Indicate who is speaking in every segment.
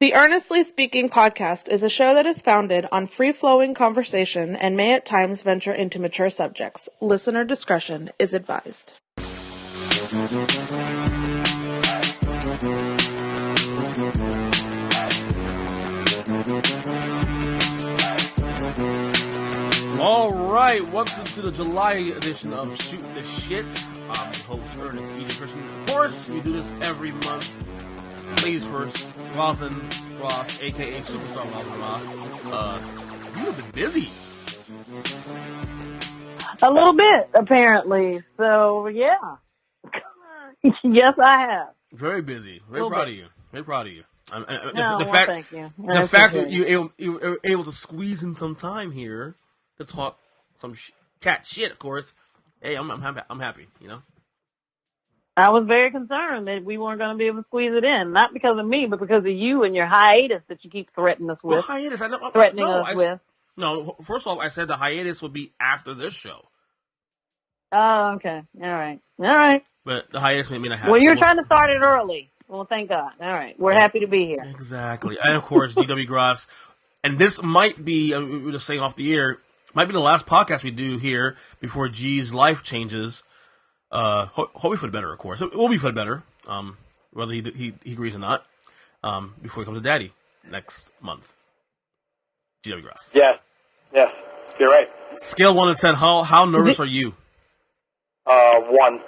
Speaker 1: The Earnestly Speaking podcast is a show that is founded on free-flowing conversation and may at times venture into mature subjects. Listener discretion is advised.
Speaker 2: All right, welcome to the July edition of Shoot the Shit. I'm your host, Earnest EJ Christian. Of course, we do this every month. Ladies first, Rosalyn Ross, a.k.a. Superstar Rosalyn Ross. You have been busy.
Speaker 3: A little bit, apparently. So, yeah. Yes, I have.
Speaker 2: Very busy. Very proud of you. Very proud of you.
Speaker 3: Thank you.
Speaker 2: The fact that you were able to squeeze in some time here to talk some cat shit, of course. Hey, I'm happy, you know?
Speaker 3: I was very concerned that we weren't going to be able to squeeze it in. Not because of me, but because of you and your hiatus that you keep threatening us with.
Speaker 2: What hiatus?
Speaker 3: With.
Speaker 2: No, first of all, I said the hiatus would be after this show.
Speaker 3: Oh, okay. All right.
Speaker 2: But the hiatus may mean I have.
Speaker 3: Well, you're trying to start it early. Well, thank God. All right. We're happy to be here.
Speaker 2: Exactly. And, of course, GW Gross. And this might be, we were just saying off the air, might be the last podcast we do here before G's life changes. Hopefully for the better, of course. It will be for the better, whether he agrees or not, before he comes to daddy next month. GW Gross.
Speaker 4: Yes, you're right.
Speaker 2: Scale 1 to 10, how nervous are you?
Speaker 4: 1.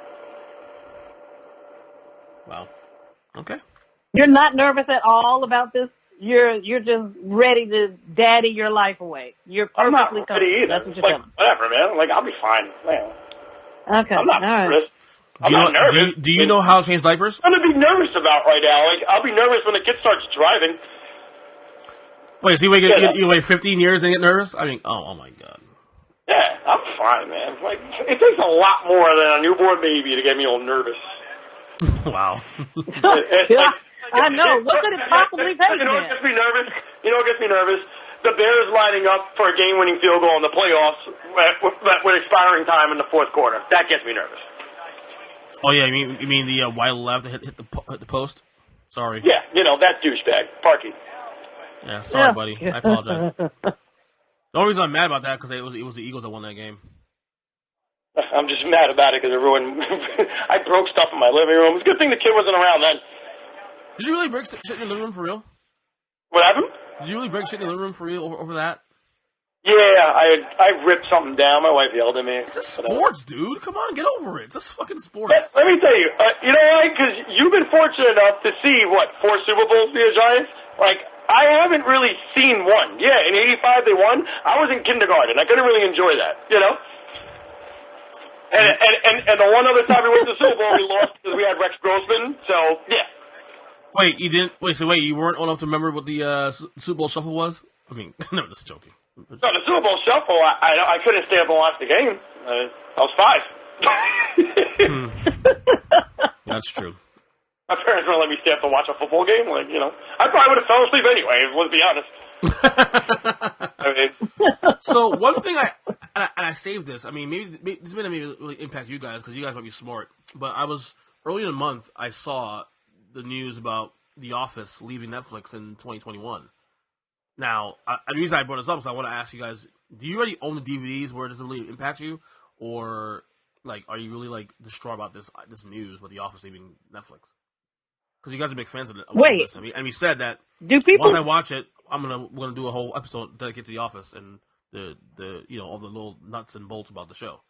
Speaker 2: Wow. Okay.
Speaker 3: You're not nervous at all about this? You're just ready to daddy your life away. You're perfectly
Speaker 4: I'm not ready either.
Speaker 3: That's what you're telling me.
Speaker 4: Whatever, man. Like, I'll be fine. Man.
Speaker 3: Okay.
Speaker 4: I'm not nervous. I'm not nervous.
Speaker 2: Do you know how to change diapers?
Speaker 4: I'm going to be nervous about right now. Like, I'll be nervous when the kid starts driving.
Speaker 2: Wait, so you wait 15 years and get nervous? I mean, oh my God.
Speaker 4: Yeah, I'm fine, man. Like, it takes a lot more than a newborn baby to get me all nervous.
Speaker 2: Wow.
Speaker 3: I know. What could it possibly take?
Speaker 4: You know what gets me nervous? The Bears lining up for a game-winning field goal in the playoffs with expiring time in the fourth quarter. That gets me nervous.
Speaker 2: Oh yeah, you mean the wide left that hit the post? Sorry.
Speaker 4: Yeah, that douchebag, Parky.
Speaker 2: Yeah, sorry, buddy. I apologize. The only reason I'm mad about that because it was the Eagles that won that game.
Speaker 4: I'm just mad about it because I broke stuff in my living room. It's a good thing the kid wasn't around then.
Speaker 2: Did you really break shit in your living room for real?
Speaker 4: What happened?
Speaker 2: Did you really break shit in your living room for real over that?
Speaker 4: Yeah, I ripped something down. My wife yelled at me.
Speaker 2: It's just sports, dude. Come on, get over it. It's just fucking sports.
Speaker 4: Let me tell you, you know why? Because you've been fortunate enough to see, 4 Super Bowls via Giants? Like, I haven't really seen one. Yeah, in '85 they won. I was in kindergarten. I couldn't really enjoy that, And the one other time we went to the Super Bowl, we lost because we had Rex Grossman. So, yeah.
Speaker 2: Wait, you didn't? Wait, you weren't old enough to remember what the Super Bowl Shuffle was? I mean, no, just joking.
Speaker 4: No, the Super Bowl Shuffle, I couldn't stay up and watch the game. I was 5.
Speaker 2: That's true.
Speaker 4: My parents wouldn't let me stay up and watch a football game. Like, I probably would have fell asleep anyway, let's be honest.
Speaker 2: So, one thing I saved this. I mean, maybe this may not really impact you guys because you guys might be smart. But early in the month, I saw the news about The Office leaving Netflix in 2021. Now, the reason I brought this up is I want to ask you guys, do you already own the DVDs where it doesn't really impact you? Or, are you really, distraught about this news with The Office leaving Netflix? Because you guys are big fans of Office. I mean, and we said that once I watch it, we're gonna do a whole episode dedicated to The Office and the all the little nuts and bolts about the show.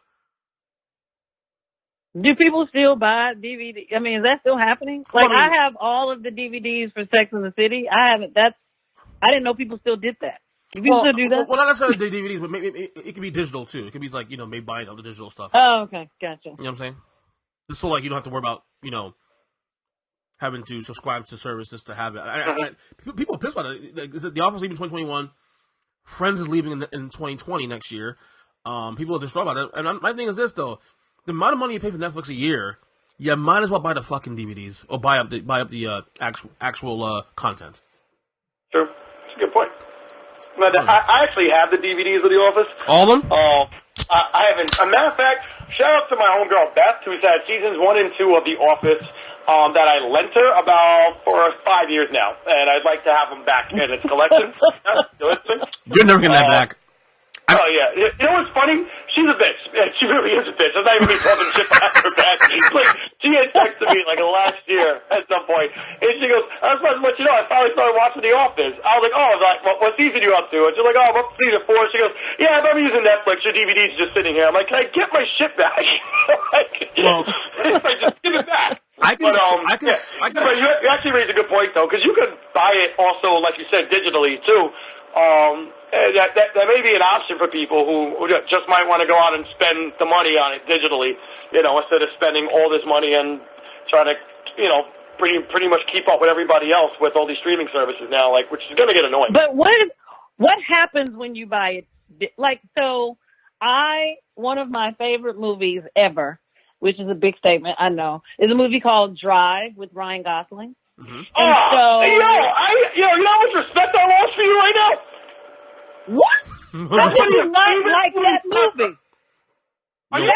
Speaker 3: Do people still buy DVD? I mean, is that still happening? I have all of the DVDs for Sex and the City. I didn't know people still did that. Do people still do that?
Speaker 2: Well, not necessarily the DVDs, but maybe it could be digital too. It could be maybe buying all the digital stuff.
Speaker 3: Oh, okay, gotcha.
Speaker 2: You know what I'm saying? Just so you don't have to worry about having to subscribe to services to have it. People are pissed about it. Is it The Office leaving 2021? Friends is leaving in 2020 next year. People are distraught about it. And my thing is this though: the amount of money you pay for Netflix a year, you might as well buy the fucking DVDs or buy up the actual content.
Speaker 4: Sure, that's a good point. But I actually have the DVDs of The Office.
Speaker 2: All of them?
Speaker 4: I haven't. A matter of fact, shout out to my homegirl Beth, who's had seasons 1 and 2 of The Office that I lent her for 5 years now, and I'd like to have them back in its collection.
Speaker 2: You're never getting that back.
Speaker 4: Oh, yeah. You know what's funny? She's a bitch. She really is a bitch. That's not even me talking shit behind her back. Like, she had texted me, like, last year at some point, and she goes, I was supposed to let you know, I finally started watching The Office. I was like, what season are you up to? And she's like, I'm up to season 4. She goes, yeah, if I'm using Netflix, your DVD's just sitting here. I'm like, can I get my shit back? Well, just give it back. But you actually raised a good point, though, because you could buy it also, like you said, digitally, too. That may be an option for people who just might want to go out and spend the money on it digitally, instead of spending all this money and trying to, pretty much keep up with everybody else with all these streaming services now, like, which is going to get annoying.
Speaker 3: But what happens when you buy it? Like, so one of my favorite movies ever, which is a big statement, I know, is a movie called Drive with Ryan Gosling.
Speaker 2: Mm-hmm.
Speaker 4: You know how much respect I lost for you right now?
Speaker 3: What? How can you not like that movie? That is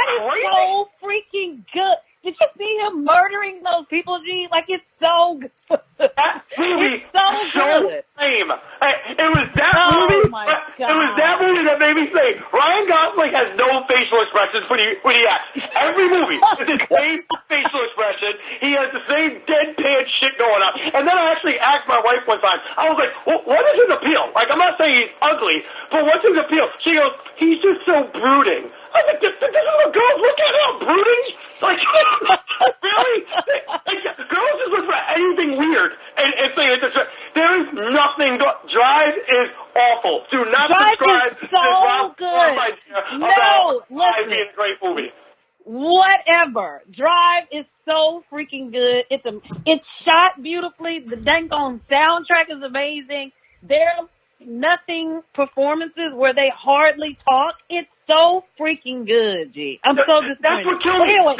Speaker 3: so freaking good. Did you see him murdering those people, G? Like, it's so good.
Speaker 4: That movie
Speaker 3: it's so good.
Speaker 4: Lame. It was that movie.
Speaker 3: My God.
Speaker 4: It was that movie that made me say Ryan Gosling has no facial expressions when he acts. Every movie is the same facial expression. He has the same deadpan shit going on. And then I actually asked my wife one time. I was like, what is his appeal? Like, I'm not saying he's ugly, but what's his appeal? She goes, he's just so brooding. I was like, this is what girls look at him, brooding? Like, really? Like, girls just look for anything weird and say it's there is nothing. Drive is awful. Do not subscribe
Speaker 3: to Rob good. No, listen.
Speaker 4: Being a great movie.
Speaker 3: Whatever. Drive is so freaking good. It's shot beautifully. The dang on soundtrack is amazing. There are nothing performances where they hardly talk. It's so freaking good, G. I'm so disappointed.
Speaker 4: That's what killed me.
Speaker 3: Anyway,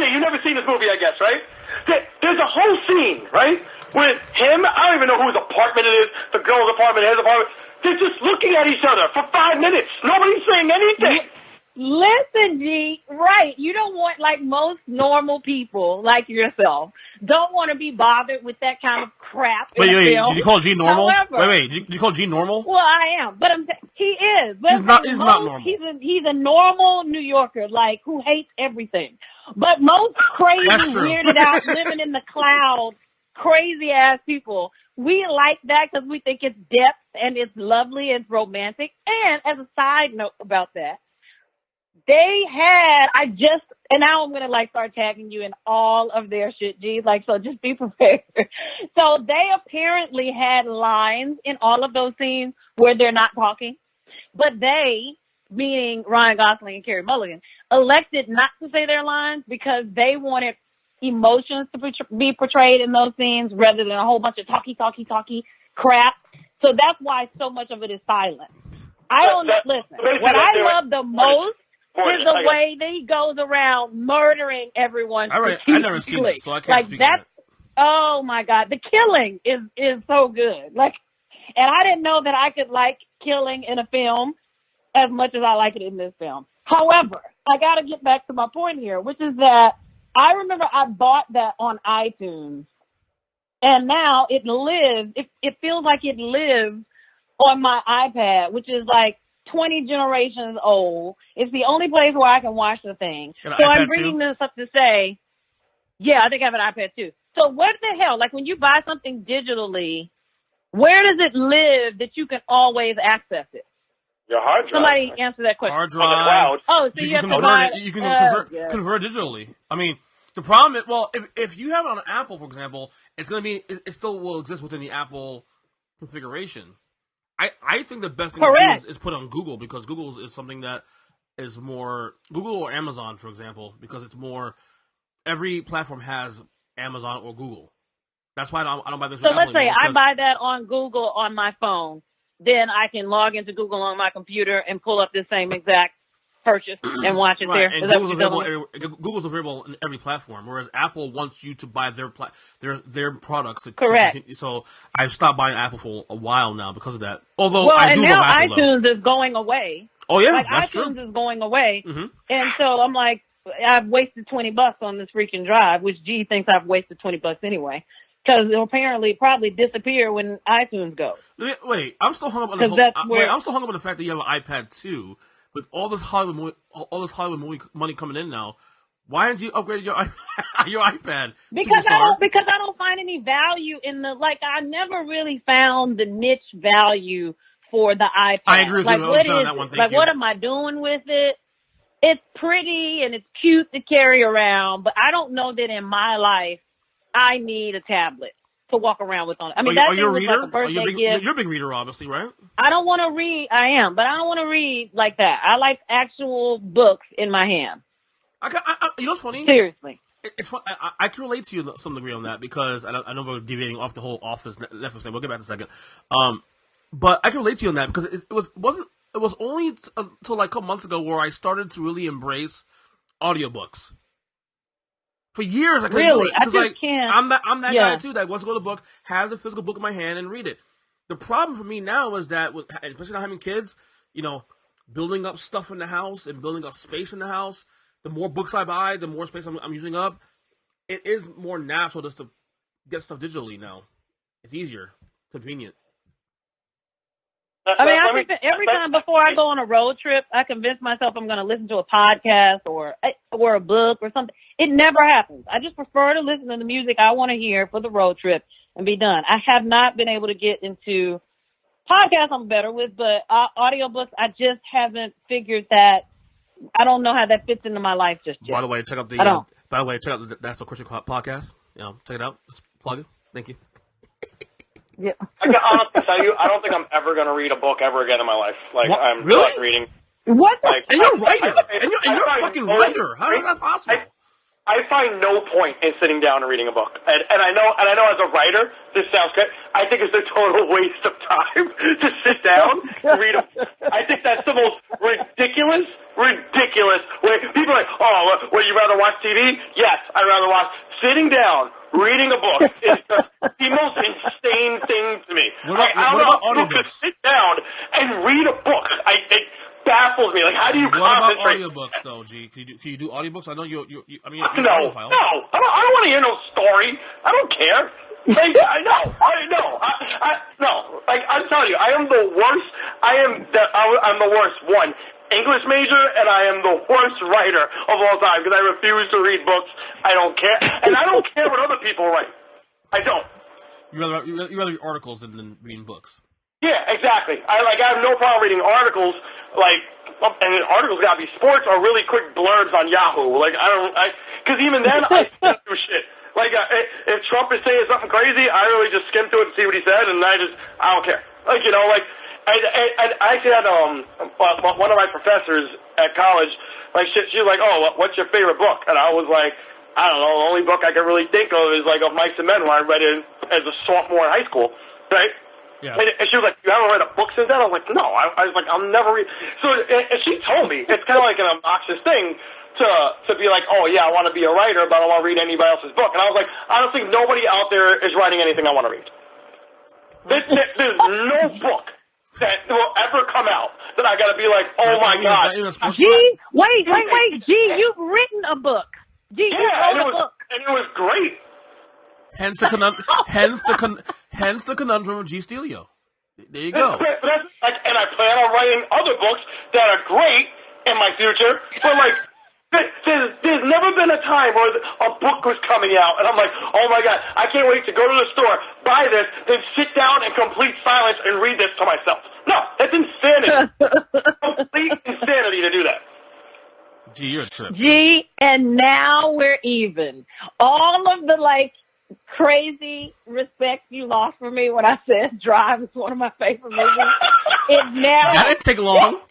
Speaker 4: you've never seen this movie, I guess, right? There's a whole scene, right, with him. I don't even know whose apartment it is. The girl's apartment, his apartment. They're just looking at each other for 5 minutes. Nobody's saying anything.
Speaker 3: Listen, G, right. You don't want, like most normal people, like yourself, don't want to be bothered with that kind of crap.
Speaker 2: Wait, did you call G normal?
Speaker 3: However,
Speaker 2: wait, did you call G normal?
Speaker 3: Well, I am, but he is. But
Speaker 2: he's not normal.
Speaker 3: He's a normal New Yorker, like, who hates everything. But most crazy, weirded out, living in the clouds, crazy ass people, we like that because we think it's depth and it's lovely and romantic. And as a side note about that, and now I'm going to, like, start tagging you in all of their shit, G. Like, so just be prepared. So they apparently had lines in all of those scenes where they're not talking. But they, meaning Ryan Gosling and Carey Mulligan, elected not to say their lines because they wanted emotions to be portrayed in those scenes rather than a whole bunch of talky crap. So that's why so much of it is silent. Listen, what I love the most is the way that he goes around murdering everyone.
Speaker 2: I never seen it, so I can't speak on it.
Speaker 3: Oh my God, the killing is so good. Like, and I didn't know that I could like killing in a film as much as I like it in this film. However, I got to get back to my point here, which is that I remember I bought that on iTunes, and now it lives. It feels like it lives on my iPad, which is like 20 generations old. It's the only place where I can watch the thing. So I'm bringing this up to say, yeah, I think I have an iPad too. So what the hell? Like, when you buy something digitally, where does it live that you can always access it?
Speaker 4: Your hard drive.
Speaker 3: Somebody answer that question.
Speaker 2: Hard drive.
Speaker 4: On the cloud.
Speaker 3: Oh, so you have to buy it.
Speaker 2: You can convert digitally. I mean, the problem is, well, if you have it on Apple, for example, it still will exist within the Apple configuration. I think the best thing to do is put on Google, because Google is something that is more Google or Amazon, for example, because it's more. Every platform has Amazon or Google. That's why I don't buy this.
Speaker 3: So let's say I buy that on Google on my phone, then I can log into Google on my computer and pull up the same exact purchase and watch it there.
Speaker 2: And Google's available in every platform, whereas Apple wants you to buy their products.
Speaker 3: Correct.
Speaker 2: So I've stopped buying Apple for a while now because of that. Although
Speaker 3: I do
Speaker 2: love Apple,
Speaker 3: iTunes is going away.
Speaker 2: Oh yeah,
Speaker 3: like
Speaker 2: that's
Speaker 3: iTunes
Speaker 2: true.
Speaker 3: is going away,
Speaker 2: Mm-hmm.
Speaker 3: and so I'm like, I've wasted $20 on this freaking drive, which G thinks I've wasted $20 anyway. Because it'll apparently probably disappear when iTunes goes.
Speaker 2: Wait, I'm still hung up on this I'm still hung up on the fact that you have an iPad too, with all this Hollywood movie money coming in now. Why didn't you upgrade your iPad?
Speaker 3: Because I don't find any value in I never really found the niche value for the iPad.
Speaker 2: I agree with you on that one. Thank you.
Speaker 3: What am I doing with it? It's pretty and it's cute to carry around, but I don't know that in my life I need a tablet to walk around with on it. I mean,
Speaker 2: are you a reader?
Speaker 3: Like a birthday gift.
Speaker 2: You're a big reader, obviously, right?
Speaker 3: I don't want to read. I am, but I don't want to read like that. I like actual books in my hand.
Speaker 2: You know what's funny?
Speaker 3: Seriously.
Speaker 2: It's fun. I can relate to you to some degree on that because I know we're deviating off the whole Office Netflix thing. We'll get back in a second. But I can relate to you on that because it was only until like a couple months ago where I started to really embrace audiobooks. For years, I couldn't do it.
Speaker 3: I just can't.
Speaker 2: I'm that guy too that wants to go to the book, have the physical book in my hand, and read it. The problem for me now is that, especially not having kids, building up stuff in the house and building up space in the house. The more books I buy, the more space I'm using up. It is more natural just to get stuff digitally now. It's easier, convenient.
Speaker 3: I mean, every time before I go on a road trip, I convince myself I'm going to listen to a podcast or a book or something. It never happens. I just prefer to listen to the music I want to hear for the road trip and be done. I have not been able to get into podcasts I'm better with, but audiobooks, I just haven't figured that. I don't know how that fits into my life just yet.
Speaker 2: By the way, check out the That's the Christian podcast. Check it out. Just plug it. Thank you.
Speaker 3: Yeah.
Speaker 4: I can honestly tell you, I don't think I'm ever going to read a book ever again in my life.
Speaker 2: What?
Speaker 4: I'm
Speaker 2: really?
Speaker 4: done reading.
Speaker 3: What?
Speaker 2: And you're a writer. And you're a fucking writer. How is that possible?
Speaker 4: I find no point in sitting down and reading a book. And I know as a writer, this sounds great. I think it's a total waste of time to sit down and read a book. I think that's the most ridiculous way. People are like, oh, would you rather watch TV? Yes, I'd rather watch. Sitting down, reading a book is the most insane thing to me.
Speaker 2: What about audiobooks?
Speaker 4: Sit down and read a book. It baffles me. Like, how do you concentrate?
Speaker 2: What about audiobooks, though, G? Can you do audiobooks? I know you're
Speaker 4: no. I don't want to hear no story. I don't care. Like, I know. No. Like, I'm telling you, I am the worst. I'm the worst one. English major, and I am the worst writer of all time because I refuse to read books. I don't care, and I don't care what other people write. I don't.
Speaker 2: You rather read articles than reading books.
Speaker 4: Yeah, exactly. I have no problem reading articles, and articles gotta be sports or really quick blurbs on Yahoo. Because even then I still do shit. Like, if Trump is saying something crazy, I really just skim through it and see what he said, and I don't care. I actually had one of my professors at college, she was like, oh, what's your favorite book? And I was like, I don't know, the only book I can really think of is of Mice and Men, when I read it as a sophomore in high school, right?
Speaker 2: Yeah.
Speaker 4: And she was like, you haven't read a book since then? I was like, no. I was like, I'll never read. So and she told me, it's kind of like an obnoxious thing to be like, oh, yeah, I want to be a writer, but I don't want to read anybody else's book. And I was like, honestly, nobody out there is writing anything I want to read. There's no book that will ever come out that I got to be like, oh, my God.
Speaker 3: G, wait. G, you've written a book. G, you wrote a book.
Speaker 4: And it was great.
Speaker 2: Hence the conundrum of G. Steelio. There you go.
Speaker 4: And I plan on writing other books that are great in my future, but there's never been a time where a book was coming out, and I'm like, oh my God, I can't wait to go to the store, buy this, then sit down in complete silence and read this to myself. No, that's insanity. Complete insanity to do that.
Speaker 2: Gee, you're a trip.
Speaker 3: G, and now we're even. All of the crazy respect you lost for me when I said Drive is one of my favorite movies.
Speaker 2: That didn't take long.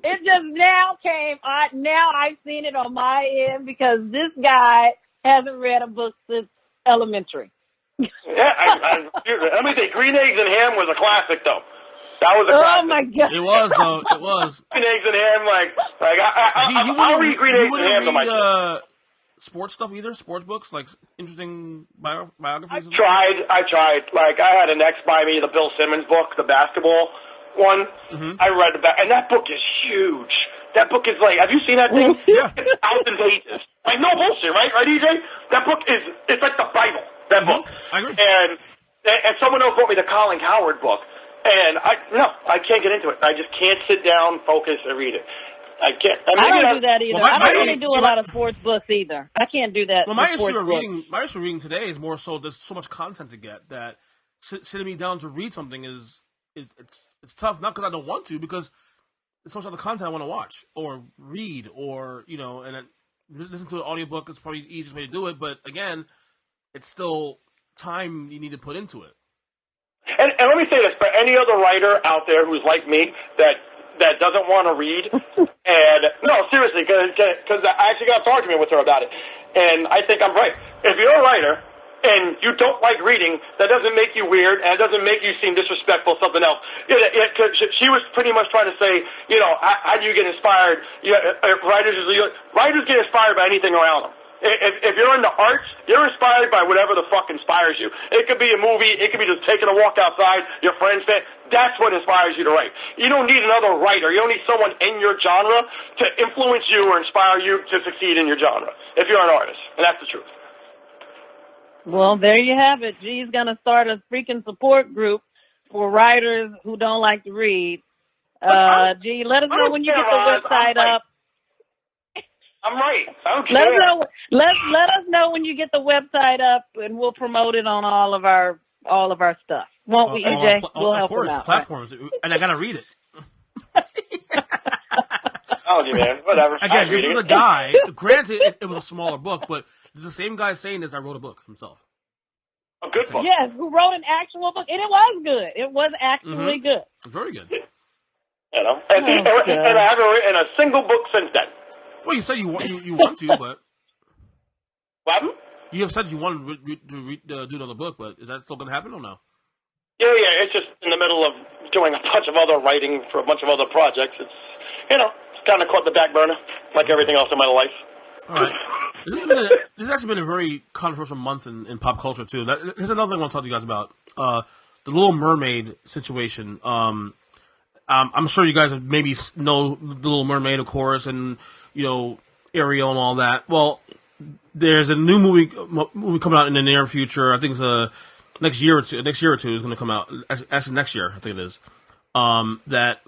Speaker 3: It just now came. Now I've seen it on my end because this guy hasn't read a book since elementary.
Speaker 4: Yeah, let me say, Green Eggs and Ham was a classic, though. That was a classic.
Speaker 3: Oh my God!
Speaker 2: It was, though. It was.
Speaker 4: Green Eggs and Ham, I'll read Green Eggs and Ham to myself.
Speaker 2: Sports stuff either? Sports books? Interesting biographies?
Speaker 4: I tried. I had an ex buy me the Bill Simmons book, the basketball one. Mm-hmm. I read and that book is huge. That book is like, have you seen that thing?
Speaker 2: Yeah.
Speaker 4: It's 1,000 pages. Like, no bullshit, right? Right, EJ? That book it's like the Bible, that book.
Speaker 2: I agree.
Speaker 4: And someone else wrote me the Colin Cowherd book. And I can't get into it. I just can't sit down, focus, and read it. I can't.
Speaker 3: I don't do that either.
Speaker 2: Well,
Speaker 3: I don't really do a lot of sports books either. I can't do that.
Speaker 2: Well, my issue with reading today is more so there's so much content to get that sitting me down to read something is it's tough. Not because I don't want to, because there's so much other content I want to watch or read or and then listen to an audiobook is probably the easiest way to do it. But again, it's still time you need to put into it.
Speaker 4: And let me say this, for any other writer out there who's like me that doesn't want to read, and no, seriously, because I actually got to talk to me with her about it, and I think I'm right. If you're a writer and you don't like reading, that doesn't make you weird, and it doesn't make you seem disrespectful, something else. Cause she was pretty much trying to say, how do you get inspired? Writers get inspired by anything around them. If you're into arts, you're inspired by whatever the fuck inspires you. It could be a movie. It could be just taking a walk outside, your friends say. That's what inspires you to write. You don't need another writer. You don't need someone in your genre to influence you or inspire you to succeed in your genre, if you're an artist. And that's the truth.
Speaker 3: Well, there you have it. G's going to start a freaking support group for writers who don't like to read. G, let us know when you get the website up.
Speaker 4: I'm right. I don't
Speaker 3: let
Speaker 4: care.
Speaker 3: us know. Let us know when you get the website up, and we'll promote it on all of our stuff. Won't we, EJ? We'll help them out.
Speaker 2: Platforms, right? And I gotta read it.
Speaker 4: Oh, man, whatever.
Speaker 2: Again, this is a guy. Granted, it was a smaller book, but it's the same guy saying this. I wrote a book himself.
Speaker 4: A good book.
Speaker 3: Yes, who wrote an actual book, and it was good. It was actually good.
Speaker 2: Very good.
Speaker 4: And I haven't written a single book since then.
Speaker 2: Well, you said you want to, but
Speaker 4: what?
Speaker 2: You have said you want to do another book, but is that still going to happen or no?
Speaker 4: Yeah. It's just in the middle of doing a bunch of other writing for a bunch of other projects. It's it's kind of caught the back burner, like everything else in my life. All right.
Speaker 2: This has actually been a very controversial month in pop culture too. Here's another thing I want to talk to you guys about: the Little Mermaid situation. I'm sure you guys maybe know the Little Mermaid, of course, and Ariel and all that. Well, there's a new movie coming out in the near future. I think it's next year or two is going to come out. Actually, next year, I think it is. That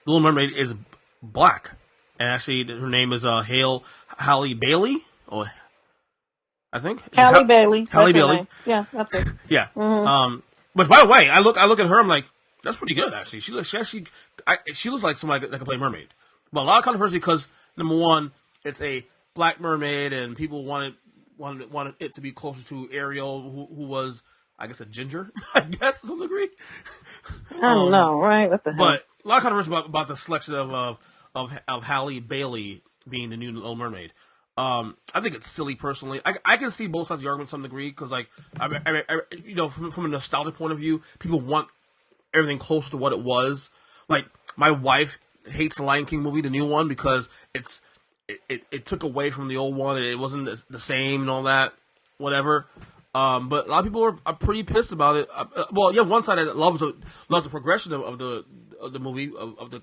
Speaker 2: Little Mermaid is black, and actually her name is Halle Bailey. Oh, I think
Speaker 3: Halle Bailey.
Speaker 2: Halle Bailey.
Speaker 3: Yeah, that's it.
Speaker 2: Yeah. Mm-hmm. But by the way, I look at her. I'm like, that's pretty good actually. She looks like somebody that can play mermaid. But a lot of controversy because number one, it's a black mermaid, and people wanted it to be closer to Ariel, who was, I guess, a ginger, I guess, to some degree.
Speaker 3: I don't know, right? What the hell?
Speaker 2: But a lot of controversy about the selection of Halle Bailey being the new Little Mermaid. I think it's silly, personally. I can see both sides of the argument to some degree, because, like, from a nostalgic point of view, people want everything closer to what it was. Like, my wife hates the Lion King movie, the new one, because it took away from the old one, and it wasn't the same and all that, whatever. But a lot of people are pretty pissed about it. One side that loves the progression of the movie, of the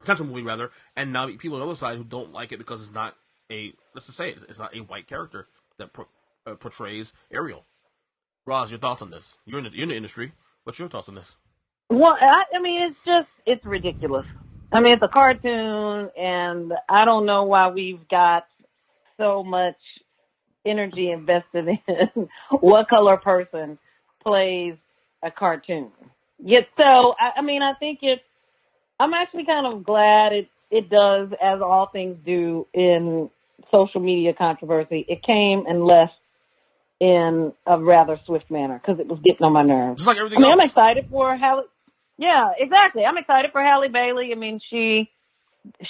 Speaker 2: potential movie rather, and now people on the other side who don't like it because it's not let's just say it's not a white character that portrays Ariel. Roz, your thoughts on this? You're in the industry. What's your thoughts on this?
Speaker 3: Well, I mean, it's ridiculous. I mean, it's a cartoon, and I don't know why we've got so much energy invested in what color person plays a cartoon. Yet, so, I mean, I think I'm actually kind of glad it does, as all things do in social media controversy. It came and left in a rather swift manner because it was getting on my nerves.
Speaker 2: Just like everything else.
Speaker 3: I'm excited for Halle. Yeah, exactly. I'm excited for Halle Bailey. I mean, she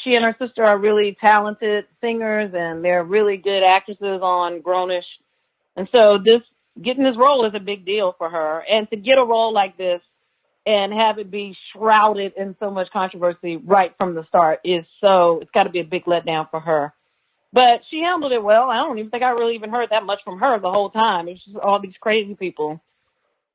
Speaker 3: and her sister are really talented singers, and they're really good actresses on Grownish. And so getting this role is a big deal for her. And to get a role like this and have it be shrouded in so much controversy right from the start it's got to be a big letdown for her. But she handled it well. I don't even think I really even heard that much from her the whole time. It's just all these crazy people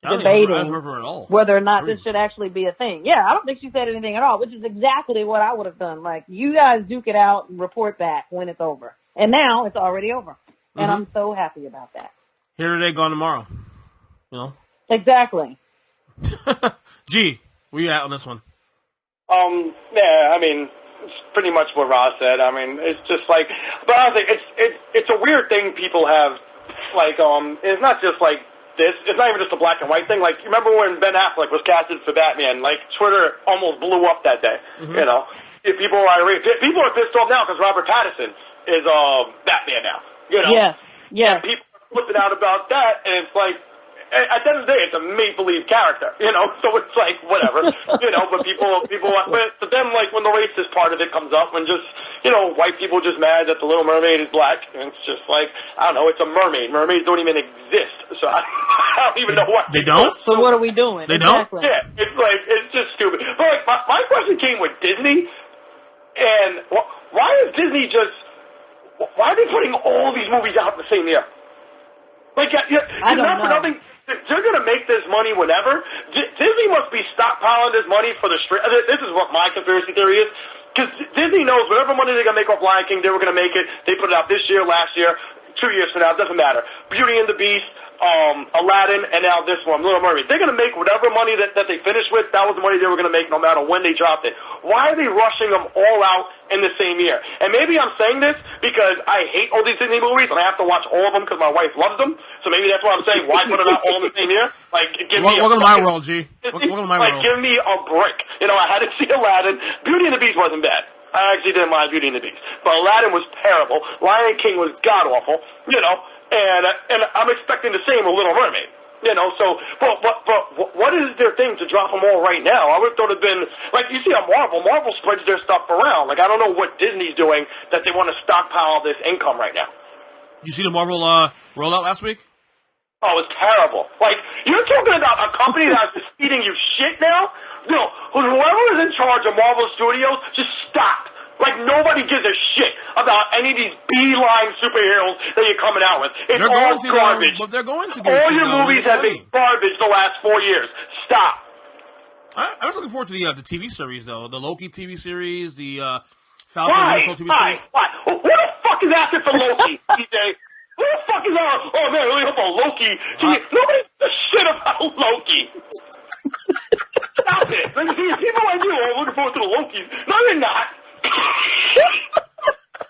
Speaker 3: debating
Speaker 2: her at all.
Speaker 3: whether or not this should actually be a thing. Yeah, I don't think she said anything at all, which is exactly what I would have done. Like, you guys duke it out and report back when it's over. And now it's already over. And I'm so happy about that.
Speaker 2: Here today, gone tomorrow. You know?
Speaker 3: Exactly.
Speaker 2: G, where you at on this one?
Speaker 4: Yeah, I mean, it's pretty much what Ross said. I mean, it's just like, but I think it's a weird thing people have. Like, it's not just like this. It's not even just a black and white thing. Like, you remember when Ben Affleck was casted for Batman? Like, Twitter almost blew up that day. You know, people are pissed off now because Robert Pattinson is Batman now. You know,
Speaker 3: yeah.
Speaker 4: And people are flipping out about that, and it's like, at the end of the day, it's a make-believe character, you know, so it's like, whatever, you know, but but then, like, when the racist part of it comes up, when just, you know, white people just mad that the Little Mermaid is black, and it's just like, I don't know, it's a mermaid. Mermaids don't even exist, so I don't even know what.
Speaker 2: They don't?
Speaker 3: So what are we doing?
Speaker 2: They don't?
Speaker 4: Yeah, it's like, it's just stupid. But, like, my question came with Disney, and why is Disney why are they putting all these movies out in the same year? Like,
Speaker 3: I don't know.
Speaker 4: For nothing. They're going to make this money whenever. Disney must be stockpiling this money for the stream. This is what my conspiracy theory is. Because Disney knows whatever money they're going to make off Lion King, they were going to make it. They put it out this year, last year, 2 years from now. It doesn't matter. Beauty and the Beast, Aladdin, and now this one, Little Mermaid. They're going to make whatever money that they finished with. That was the money they were going to make no matter when they dropped it. Why are they rushing them all out in the same year? And maybe I'm saying this because I hate all these Disney movies and I have to watch all of them because my wife loves them. So maybe that's why I'm saying, why put them out all in the same year? Like,
Speaker 2: welcome to my world, G. Welcome to my world.
Speaker 4: Give me a break. You know, I had to see Aladdin. Beauty and the Beast wasn't bad. I actually didn't mind Beauty and the Beast. But Aladdin was terrible. Lion King was god-awful, you know. And I'm expecting the same with Little Mermaid. You know, so, but what is their thing to drop them all right now? I would have thought it'd been, like, you see on Marvel spreads their stuff around. Like, I don't know what Disney's doing that they want to stockpile this income right now.
Speaker 2: You see the Marvel rollout last week?
Speaker 4: Oh, it's terrible. Like, you're talking about a company that's just feeding you shit now? No, whoever is in charge of Marvel Studios, just stop. Like, nobody gives a shit about any of these B-line superheroes that you're coming out with. It's all garbage.
Speaker 2: But they're going to.
Speaker 4: All your movies have been garbage the last 4 years. Stop.
Speaker 2: I was looking forward to the TV series, though. The Loki TV series, the Falcon and Winter TV series.
Speaker 4: Why? Who the fuck is asking for Loki, TJ? Who the fuck is out? Oh, man, really hope about Loki. Nobody gives a shit about Loki. Stop it. Like, people like you are looking forward to the Lokis. No, you're not.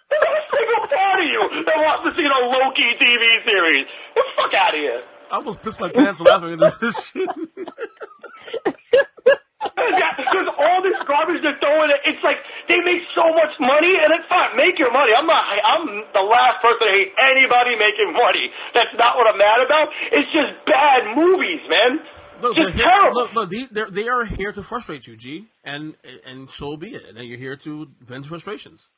Speaker 4: There's a single part of you that wants to see the Loki TV series. Get the fuck out of here.
Speaker 2: I almost pissed my pants laughing at this shit.
Speaker 4: Because all this garbage they're throwing, it's like they make so much money, and it's fine. Make your money. I'm the last person to hate anybody making money. That's not what I'm mad about. It's just bad movies, man.
Speaker 2: Look, they are here to frustrate you, G, and so be it. And you're here to vent frustrations.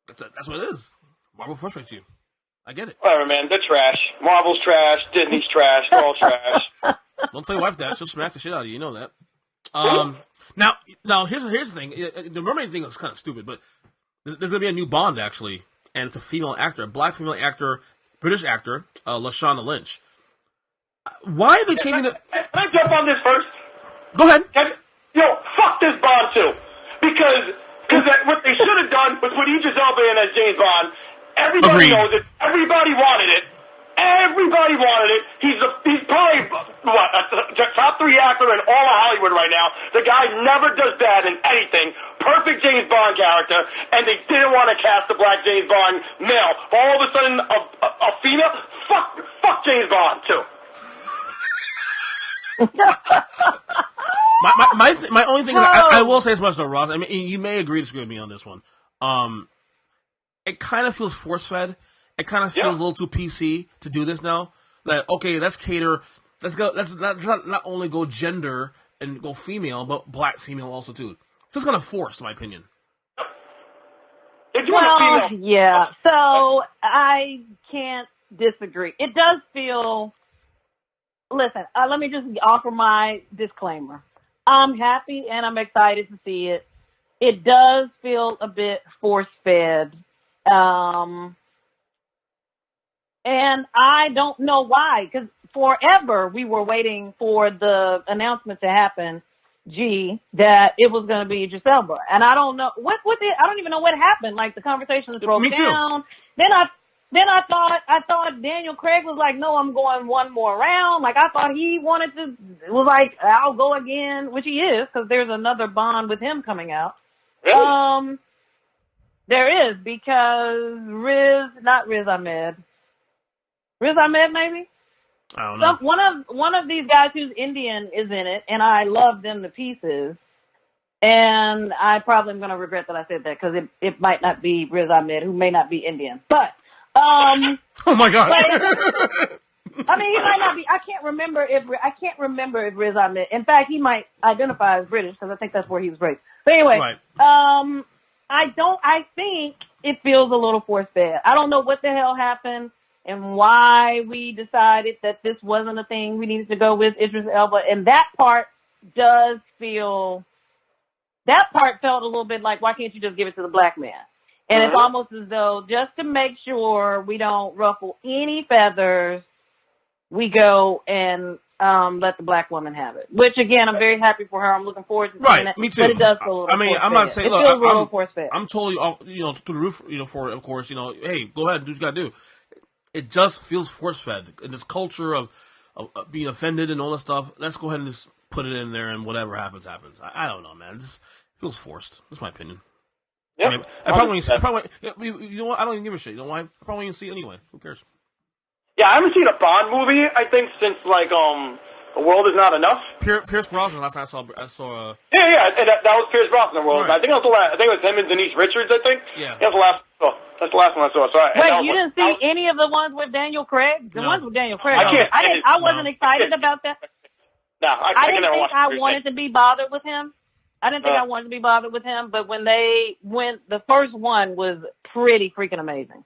Speaker 2: That's what it is. Marvel frustrates you. I get it.
Speaker 4: Whatever, man. They're trash. Marvel's trash. Disney's trash. They're all trash.
Speaker 2: Don't tell your wife that. She'll smack the shit out of you. You know that. Now here's the thing. The mermaid thing is kind of stupid, but there's going to be a new Bond, actually, and it's a female actor, a black female actor, British actor, Lashana Lynch. Why are they changing it?
Speaker 4: Can I jump on this first?
Speaker 2: Go ahead.
Speaker 4: Fuck this Bond too. Because what they should have done was put Idris Elba in as James Bond. Everybody knows it. Everybody wanted it. Everybody wanted it. He's probably a top 3 actor in all of Hollywood right now. The guy never does bad in anything. Perfect James Bond character, and they didn't want to cast a black James Bond male. All of a sudden, a female. Fuck James Bond too.
Speaker 2: my only thing is, I will say as much though, Ross. I mean, you may agree to disagree with me on this one. It kind of feels force-fed. It kind of feels a little too PC to do this now. Like, okay, let's cater. Let's go. Let's not only go gender and go female, but black female also too. Just kind of forced, in my opinion.
Speaker 3: Well, yeah. So I can't disagree. It does feel. Listen, let me just offer my disclaimer. I'm happy and I'm excited to see it. It does feel a bit force-fed. And And I don't know why, because forever we were waiting for the announcement to happen, that it was going to be Idris Elba. And I don't know, I don't even know what happened. Like, the conversation broke down. Then I thought Daniel Craig was like, no, I'm going one more round. Like, I thought he was like, I'll go again, which he is, because there's another Bond with him coming out.
Speaker 4: Really?
Speaker 3: There is, because Riz Ahmed maybe?
Speaker 2: I don't know.
Speaker 3: One of these guys who's Indian is in it, and I love them to pieces. And I probably am going to regret that I said that, because it might not be Riz Ahmed, who may not be Indian. But,
Speaker 2: oh my God.
Speaker 3: Like, I mean, he might not be. I can't remember if Riz Ahmed. In fact, he might identify as British, because I think that's where he was raised. But anyway,
Speaker 2: right.
Speaker 3: I think it feels a little force-fed. I don't know what the hell happened and why we decided that this wasn't a thing we needed to go with Idris Elba. And that part felt a little bit like, why can't you just give it to the black man? And it's almost as though, just to make sure we don't ruffle any feathers, we go and let the black woman have it. Which, again, I'm very happy for her. I'm looking forward to seeing it.
Speaker 2: Me too.
Speaker 3: But it does feel a little force-fed.
Speaker 2: I'm not saying,
Speaker 3: it
Speaker 2: look,
Speaker 3: feels a little force-fed.
Speaker 2: I'm totally, through the roof, for it, of course, hey, go ahead, do what you got to do. It just feels force-fed. In this culture of being offended and all that stuff, let's go ahead and just put it in there, and whatever happens, happens. I don't know, man. It just feels forced. That's my opinion.
Speaker 4: Yeah.
Speaker 2: I probably, you know what? I don't even give a shit. You know why? I probably even see it anyway. Who cares?
Speaker 4: Yeah, I haven't seen a Bond movie, I think, since, like, The World Is Not Enough.
Speaker 2: Pierce Brosnan, last time I saw
Speaker 4: Yeah, and that was Pierce Brosnan, World.
Speaker 2: Right.
Speaker 4: I think that was the last. I think it was him and Denise Richards, I think.
Speaker 2: Yeah.
Speaker 4: That's the last. That's the last one I saw. So
Speaker 3: Wait, you didn't see any of the ones with Daniel Craig? The ones with Daniel Craig. I wasn't excited about that.
Speaker 4: No, I
Speaker 3: didn't
Speaker 4: never
Speaker 3: think I wanted to be bothered with him. I didn't think I wanted to be bothered with him, but when the first one was pretty freaking amazing.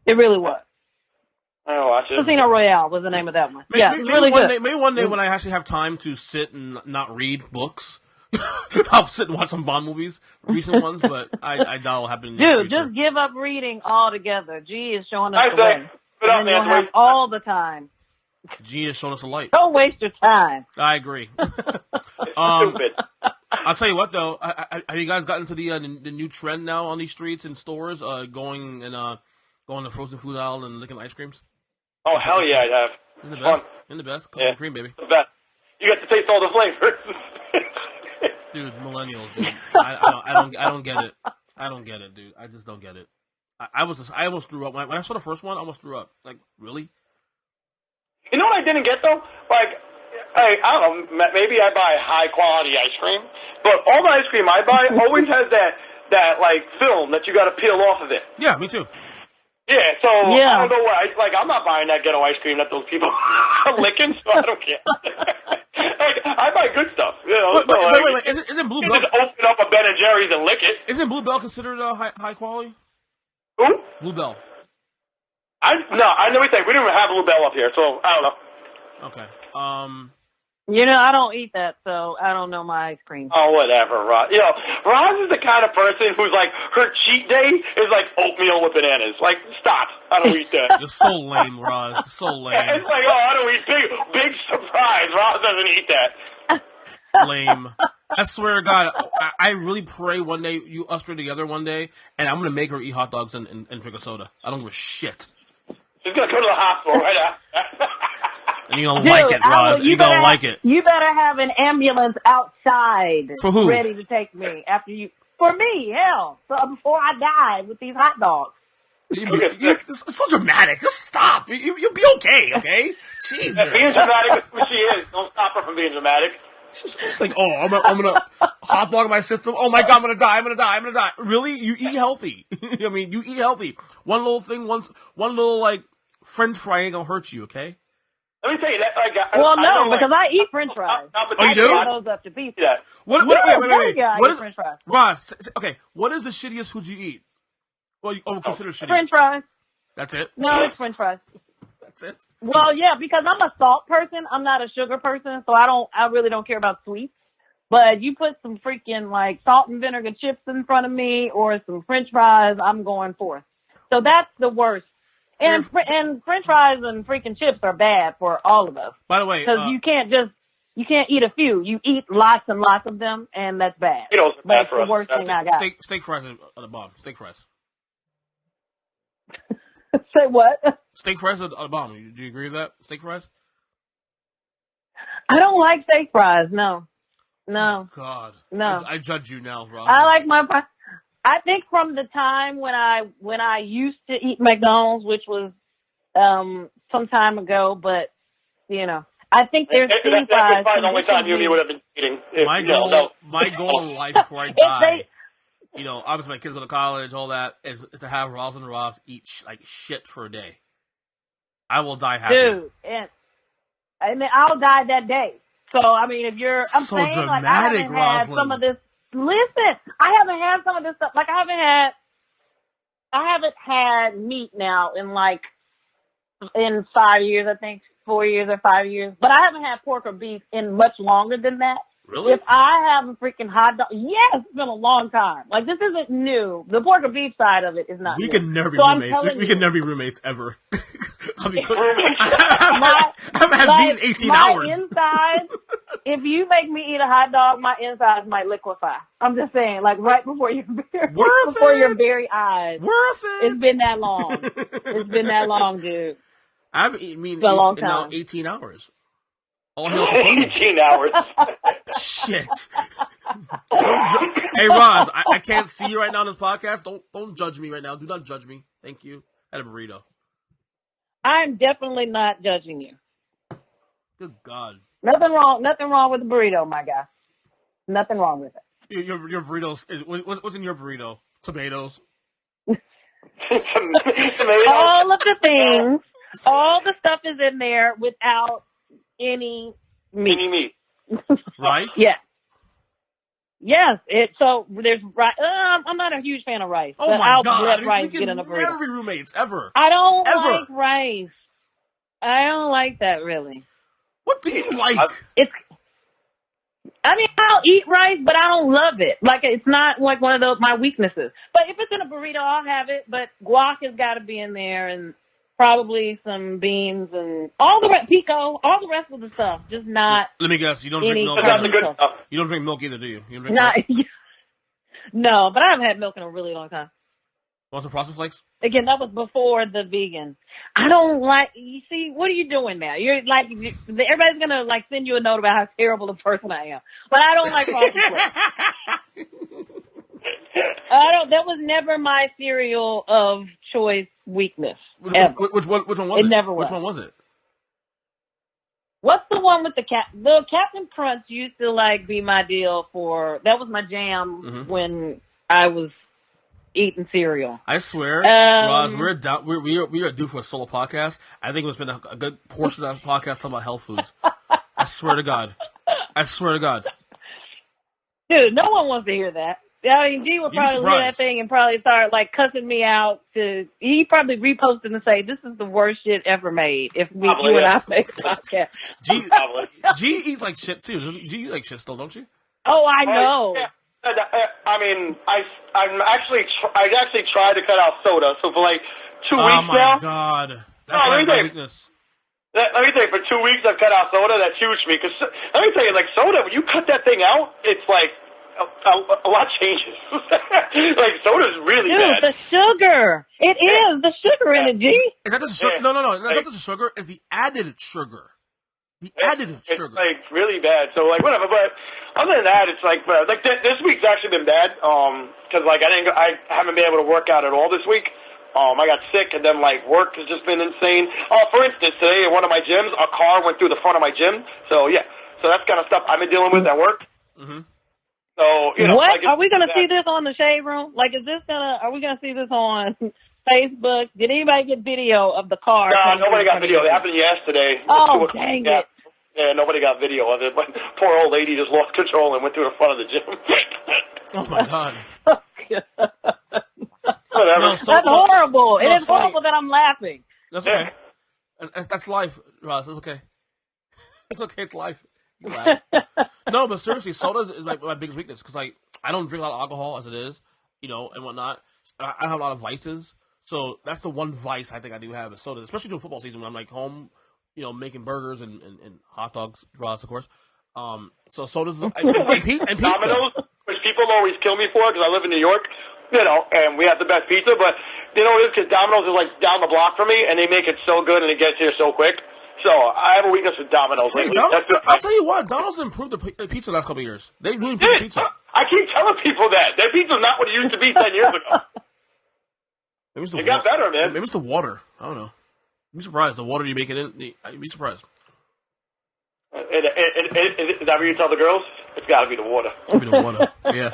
Speaker 3: It really was.
Speaker 4: I'll watch it.
Speaker 3: Casino Royale was the name of that one.
Speaker 2: Maybe
Speaker 3: really good.
Speaker 2: Maybe one day when I actually have time to sit and not read books, I'll sit and watch some Bond movies, recent ones, but I doubt it'll happen in the
Speaker 3: Dude,
Speaker 2: future.
Speaker 3: just give up reading altogether. G is showing us
Speaker 4: Nice,
Speaker 3: the way.
Speaker 4: Put up,
Speaker 3: And you'll
Speaker 4: man.
Speaker 3: have all the time.
Speaker 2: G is showing us a light.
Speaker 3: Don't waste your time.
Speaker 2: I agree.
Speaker 4: Stupid.
Speaker 2: I'll tell you what, though. Have you guys gotten to the new trend now on these streets and stores, going to frozen food aisle and licking ice creams?
Speaker 4: Oh, hell yeah, I have.
Speaker 2: In the best. In the best. Cookies and cream, baby.
Speaker 4: The best. You get to taste all the flavors.
Speaker 2: Dude, millennials, dude. I don't get it. I don't get it, dude. I just don't get it. I almost threw up when I saw the first one. I almost threw up. Like, really?
Speaker 4: You know what I didn't get though? Like, I don't know. Maybe I buy high quality ice cream, but all the ice cream I buy always has that like film that you got to peel off of it.
Speaker 2: Yeah, me too.
Speaker 4: Yeah, so I don't know why. Like, I'm not buying that ghetto ice cream that those people are licking, so I don't care. Like, I buy good stuff. You know,
Speaker 2: wait. Isn't Blue Bell?
Speaker 4: Just open up a Ben and Jerry's and lick it.
Speaker 2: Isn't Blue Bell considered high quality?
Speaker 4: Who?
Speaker 2: Blue Bell.
Speaker 4: I never think we didn't even have Blue Bell up here, so I don't know.
Speaker 2: Okay.
Speaker 3: I don't eat that, so I don't know my ice cream.
Speaker 4: Oh, whatever, Roz. Roz is the kind of person who's like, her cheat day is like oatmeal with bananas. Like, stop. I don't eat that.
Speaker 2: You're so lame, Roz. So lame.
Speaker 4: It's like, I don't eat big surprise. Roz doesn't eat that.
Speaker 2: Lame. I swear to God, I really pray one day, us three together one day, and I'm going to make her eat hot dogs and drink a soda. I don't give a shit.
Speaker 4: She's going to go to the hospital right after.
Speaker 2: And you're going to like it, Roz. You're going to like it.
Speaker 3: You better have an ambulance outside.
Speaker 2: For who?
Speaker 3: Ready to take me after you. For me, hell. So before I die with these hot dogs.
Speaker 2: It's so dramatic. Just stop. You'll be okay? Jesus.
Speaker 4: Being dramatic is who she is. Don't stop her from being dramatic.
Speaker 2: It's like, I'm gonna hot dog my system. Oh my God, I'm gonna die. Really? You eat healthy. I mean, you eat healthy. One little thing, one little like French fry ain't gonna hurt you, okay?
Speaker 4: Let me tell you that. Like,
Speaker 3: because I eat French fries.
Speaker 2: Oh, you do?
Speaker 3: I those up to pieces.
Speaker 4: Yeah.
Speaker 2: Wait.
Speaker 3: What is French fries?
Speaker 2: Roz, okay, what is the shittiest food you eat? Well, you consider shitty.
Speaker 3: French fries.
Speaker 2: That's it?
Speaker 3: No, it's French fries.
Speaker 2: That's it?
Speaker 3: Well, yeah, because I'm a salt person. I'm not a sugar person, so I really don't care about sweets. But you put some freaking like salt and vinegar chips in front of me or some French fries, I'm going for it. So that's the worst And French fries and freaking chips are bad for all of us.
Speaker 2: By the way,
Speaker 3: because you can't eat a few. You eat lots and lots of them, and that's bad.
Speaker 4: It's
Speaker 3: But
Speaker 4: bad
Speaker 3: it's
Speaker 4: for
Speaker 3: the
Speaker 4: us.
Speaker 3: worst thing I got.
Speaker 2: Steak fries are the bomb. Steak fries.
Speaker 3: Say what?
Speaker 2: Steak fries are the bomb. Do you agree with that? Steak fries?
Speaker 3: I don't like steak fries. No.
Speaker 2: Oh, God.
Speaker 3: No.
Speaker 2: I judge you now, Rob.
Speaker 3: I like my. I think from the time when I used to eat McDonald's, which was some time ago, but I think there's steak fries.
Speaker 4: That's probably the only time you and me would have been eating.
Speaker 2: My goal in life before I die, obviously my kids go to college, all that, is to have Rosalyn and Ross eat like shit for a day. I will die happy.
Speaker 3: Dude, and then I'll die that day. So, I mean, if you're... I'm
Speaker 2: so
Speaker 3: saying,
Speaker 2: dramatic,
Speaker 3: like, I haven't had
Speaker 2: Rosalyn.
Speaker 3: some of this... Listen, I haven't had some of this stuff. Like, I haven't had meat now in 5 years, I think. 4 years or 5 years. But I haven't had pork or beef in much longer than that.
Speaker 2: Really?
Speaker 3: If I have a freaking hot dog... Yes, it's been a long time. Like, this isn't new. The pork or beef side of it is not new.
Speaker 2: We can never be roommates. We can never be roommates, ever. I mean, I haven't had meat in 18 hours.
Speaker 3: My inside, if you make me eat a hot dog, my insides might liquefy. I'm just saying, like right before your very eyes.
Speaker 2: Worth it.
Speaker 3: It's been that long. It's been that long, dude.
Speaker 2: I haven't eaten meat in now 18 hours. All hail to
Speaker 4: 18 hours.
Speaker 2: Shit. Hey, Roz, I can't see you right now on this podcast. Don't judge me right now. Do not judge me. Thank you. I had a burrito.
Speaker 3: I'm definitely not judging you.
Speaker 2: Good God.
Speaker 3: Nothing wrong with the burrito, my guy. Nothing wrong with it.
Speaker 2: Your burritos. What's in your burrito? Tomatoes.
Speaker 3: All of the things. All the stuff is in there without any meat.
Speaker 4: Any meat.
Speaker 2: Rice?
Speaker 3: Yeah. Yes. So there's rice. I'm not a huge fan of rice.
Speaker 2: Oh my
Speaker 3: I'll
Speaker 2: God.
Speaker 3: let rice
Speaker 2: we
Speaker 3: get in a
Speaker 2: can
Speaker 3: burrito.
Speaker 2: never be roommates, ever.
Speaker 3: I don't
Speaker 2: Ever.
Speaker 3: like rice. I don't like that really.
Speaker 2: What do you like?
Speaker 3: I'll eat rice, but I don't love it. Like, it's not like one of my weaknesses. But if it's in a burrito, I'll have it. But guac has got to be in there, and probably some beans and all the rest of the stuff. Just not.
Speaker 2: Let me guess. You don't drink milk. You don't drink milk either, do you? You don't drink milk?
Speaker 3: No, but I haven't had milk in a really long time.
Speaker 2: Want some Frosted Flakes?
Speaker 3: Again, that was before the vegan. I don't like. You see, what are you doing now? You're like, everybody's gonna send you a note about how terrible a person I am. But I don't like Frosted Flakes. That was never my cereal of choice weakness.
Speaker 2: Which one was it?
Speaker 3: It never was.
Speaker 2: Which one was it?
Speaker 3: What's the one with the Captain Crunch used to be my deal for. That was my jam when I was eating cereal.
Speaker 2: I swear, Roz, we are due for a solo podcast. I think we'll spend a good portion of that podcast talking about health foods. I swear to God.
Speaker 3: Dude, no one wants to hear that. I mean, G would probably hear that thing and probably start cussing me out. He probably repost and say, "This is the worst shit ever made." If you and I make a podcast,
Speaker 2: G eats like shit too. G eats like shit still, don't you?
Speaker 3: Oh, I know.
Speaker 4: Yeah. I mean, I actually tried to cut out soda. So for 2 weeks now.
Speaker 2: Oh my God, that's my weakness.
Speaker 4: Let me tell you, for 2 weeks I've cut out soda. That's huge for me. Because let me tell you, soda, when you cut that thing out, it's a lot changes. Soda's really bad.
Speaker 3: Dude, the sugar. It is the sugar in it, G.
Speaker 2: Is that just sugar? No. It's not just the sugar. It's the added sugar.
Speaker 4: It's really bad. So whatever. But other than that, it's this week's actually been bad. Because I haven't been able to work out at all this week. I got sick, and then work has just been insane. For instance, today at one of my gyms, a car went through the front of my gym. So yeah, that's kind of stuff I've been dealing with at work.
Speaker 2: Mm-hmm.
Speaker 4: So
Speaker 3: what are we gonna see this on the Shade Room? Are we gonna see this on Facebook? Did anybody get video of the car?
Speaker 4: No, nobody got video. It happened yesterday.
Speaker 3: Oh, dang it.
Speaker 4: Yeah, nobody got video of it, but poor old lady just lost control and went through the front of the gym.
Speaker 2: Oh my God.
Speaker 4: Whatever.
Speaker 3: That's horrible. It is horrible that I'm laughing.
Speaker 2: That's okay. That's life, Ross. It's okay. It's okay. It's life. You laugh. No, but seriously, soda is my biggest weakness because I don't drink a lot of alcohol as it is, and whatnot. I have a lot of vices, So that's the one vice I think I do have is soda, especially during football season when I'm like home, making burgers and hot dogs, draws, of course. So sodas and pizza.
Speaker 4: Domino's, which people always kill me for because I live in New York, and we have the best pizza. But you know what it is? Because Domino's is like down the block from me, and they make it so good and it gets here so quick. So I have a weakness with Domino's.
Speaker 2: Hey, I'll tell you what, Domino's improved the pizza the last couple of years. They really improved the pizza.
Speaker 4: I keep telling people that. Their pizza's not what it used to be 10 years ago. It got better, man.
Speaker 2: Maybe it's the water. I don't know. I'd be surprised. The water you make it in, I'd be surprised.
Speaker 4: Is that what you tell the girls? It's got to be the water.
Speaker 2: Yeah.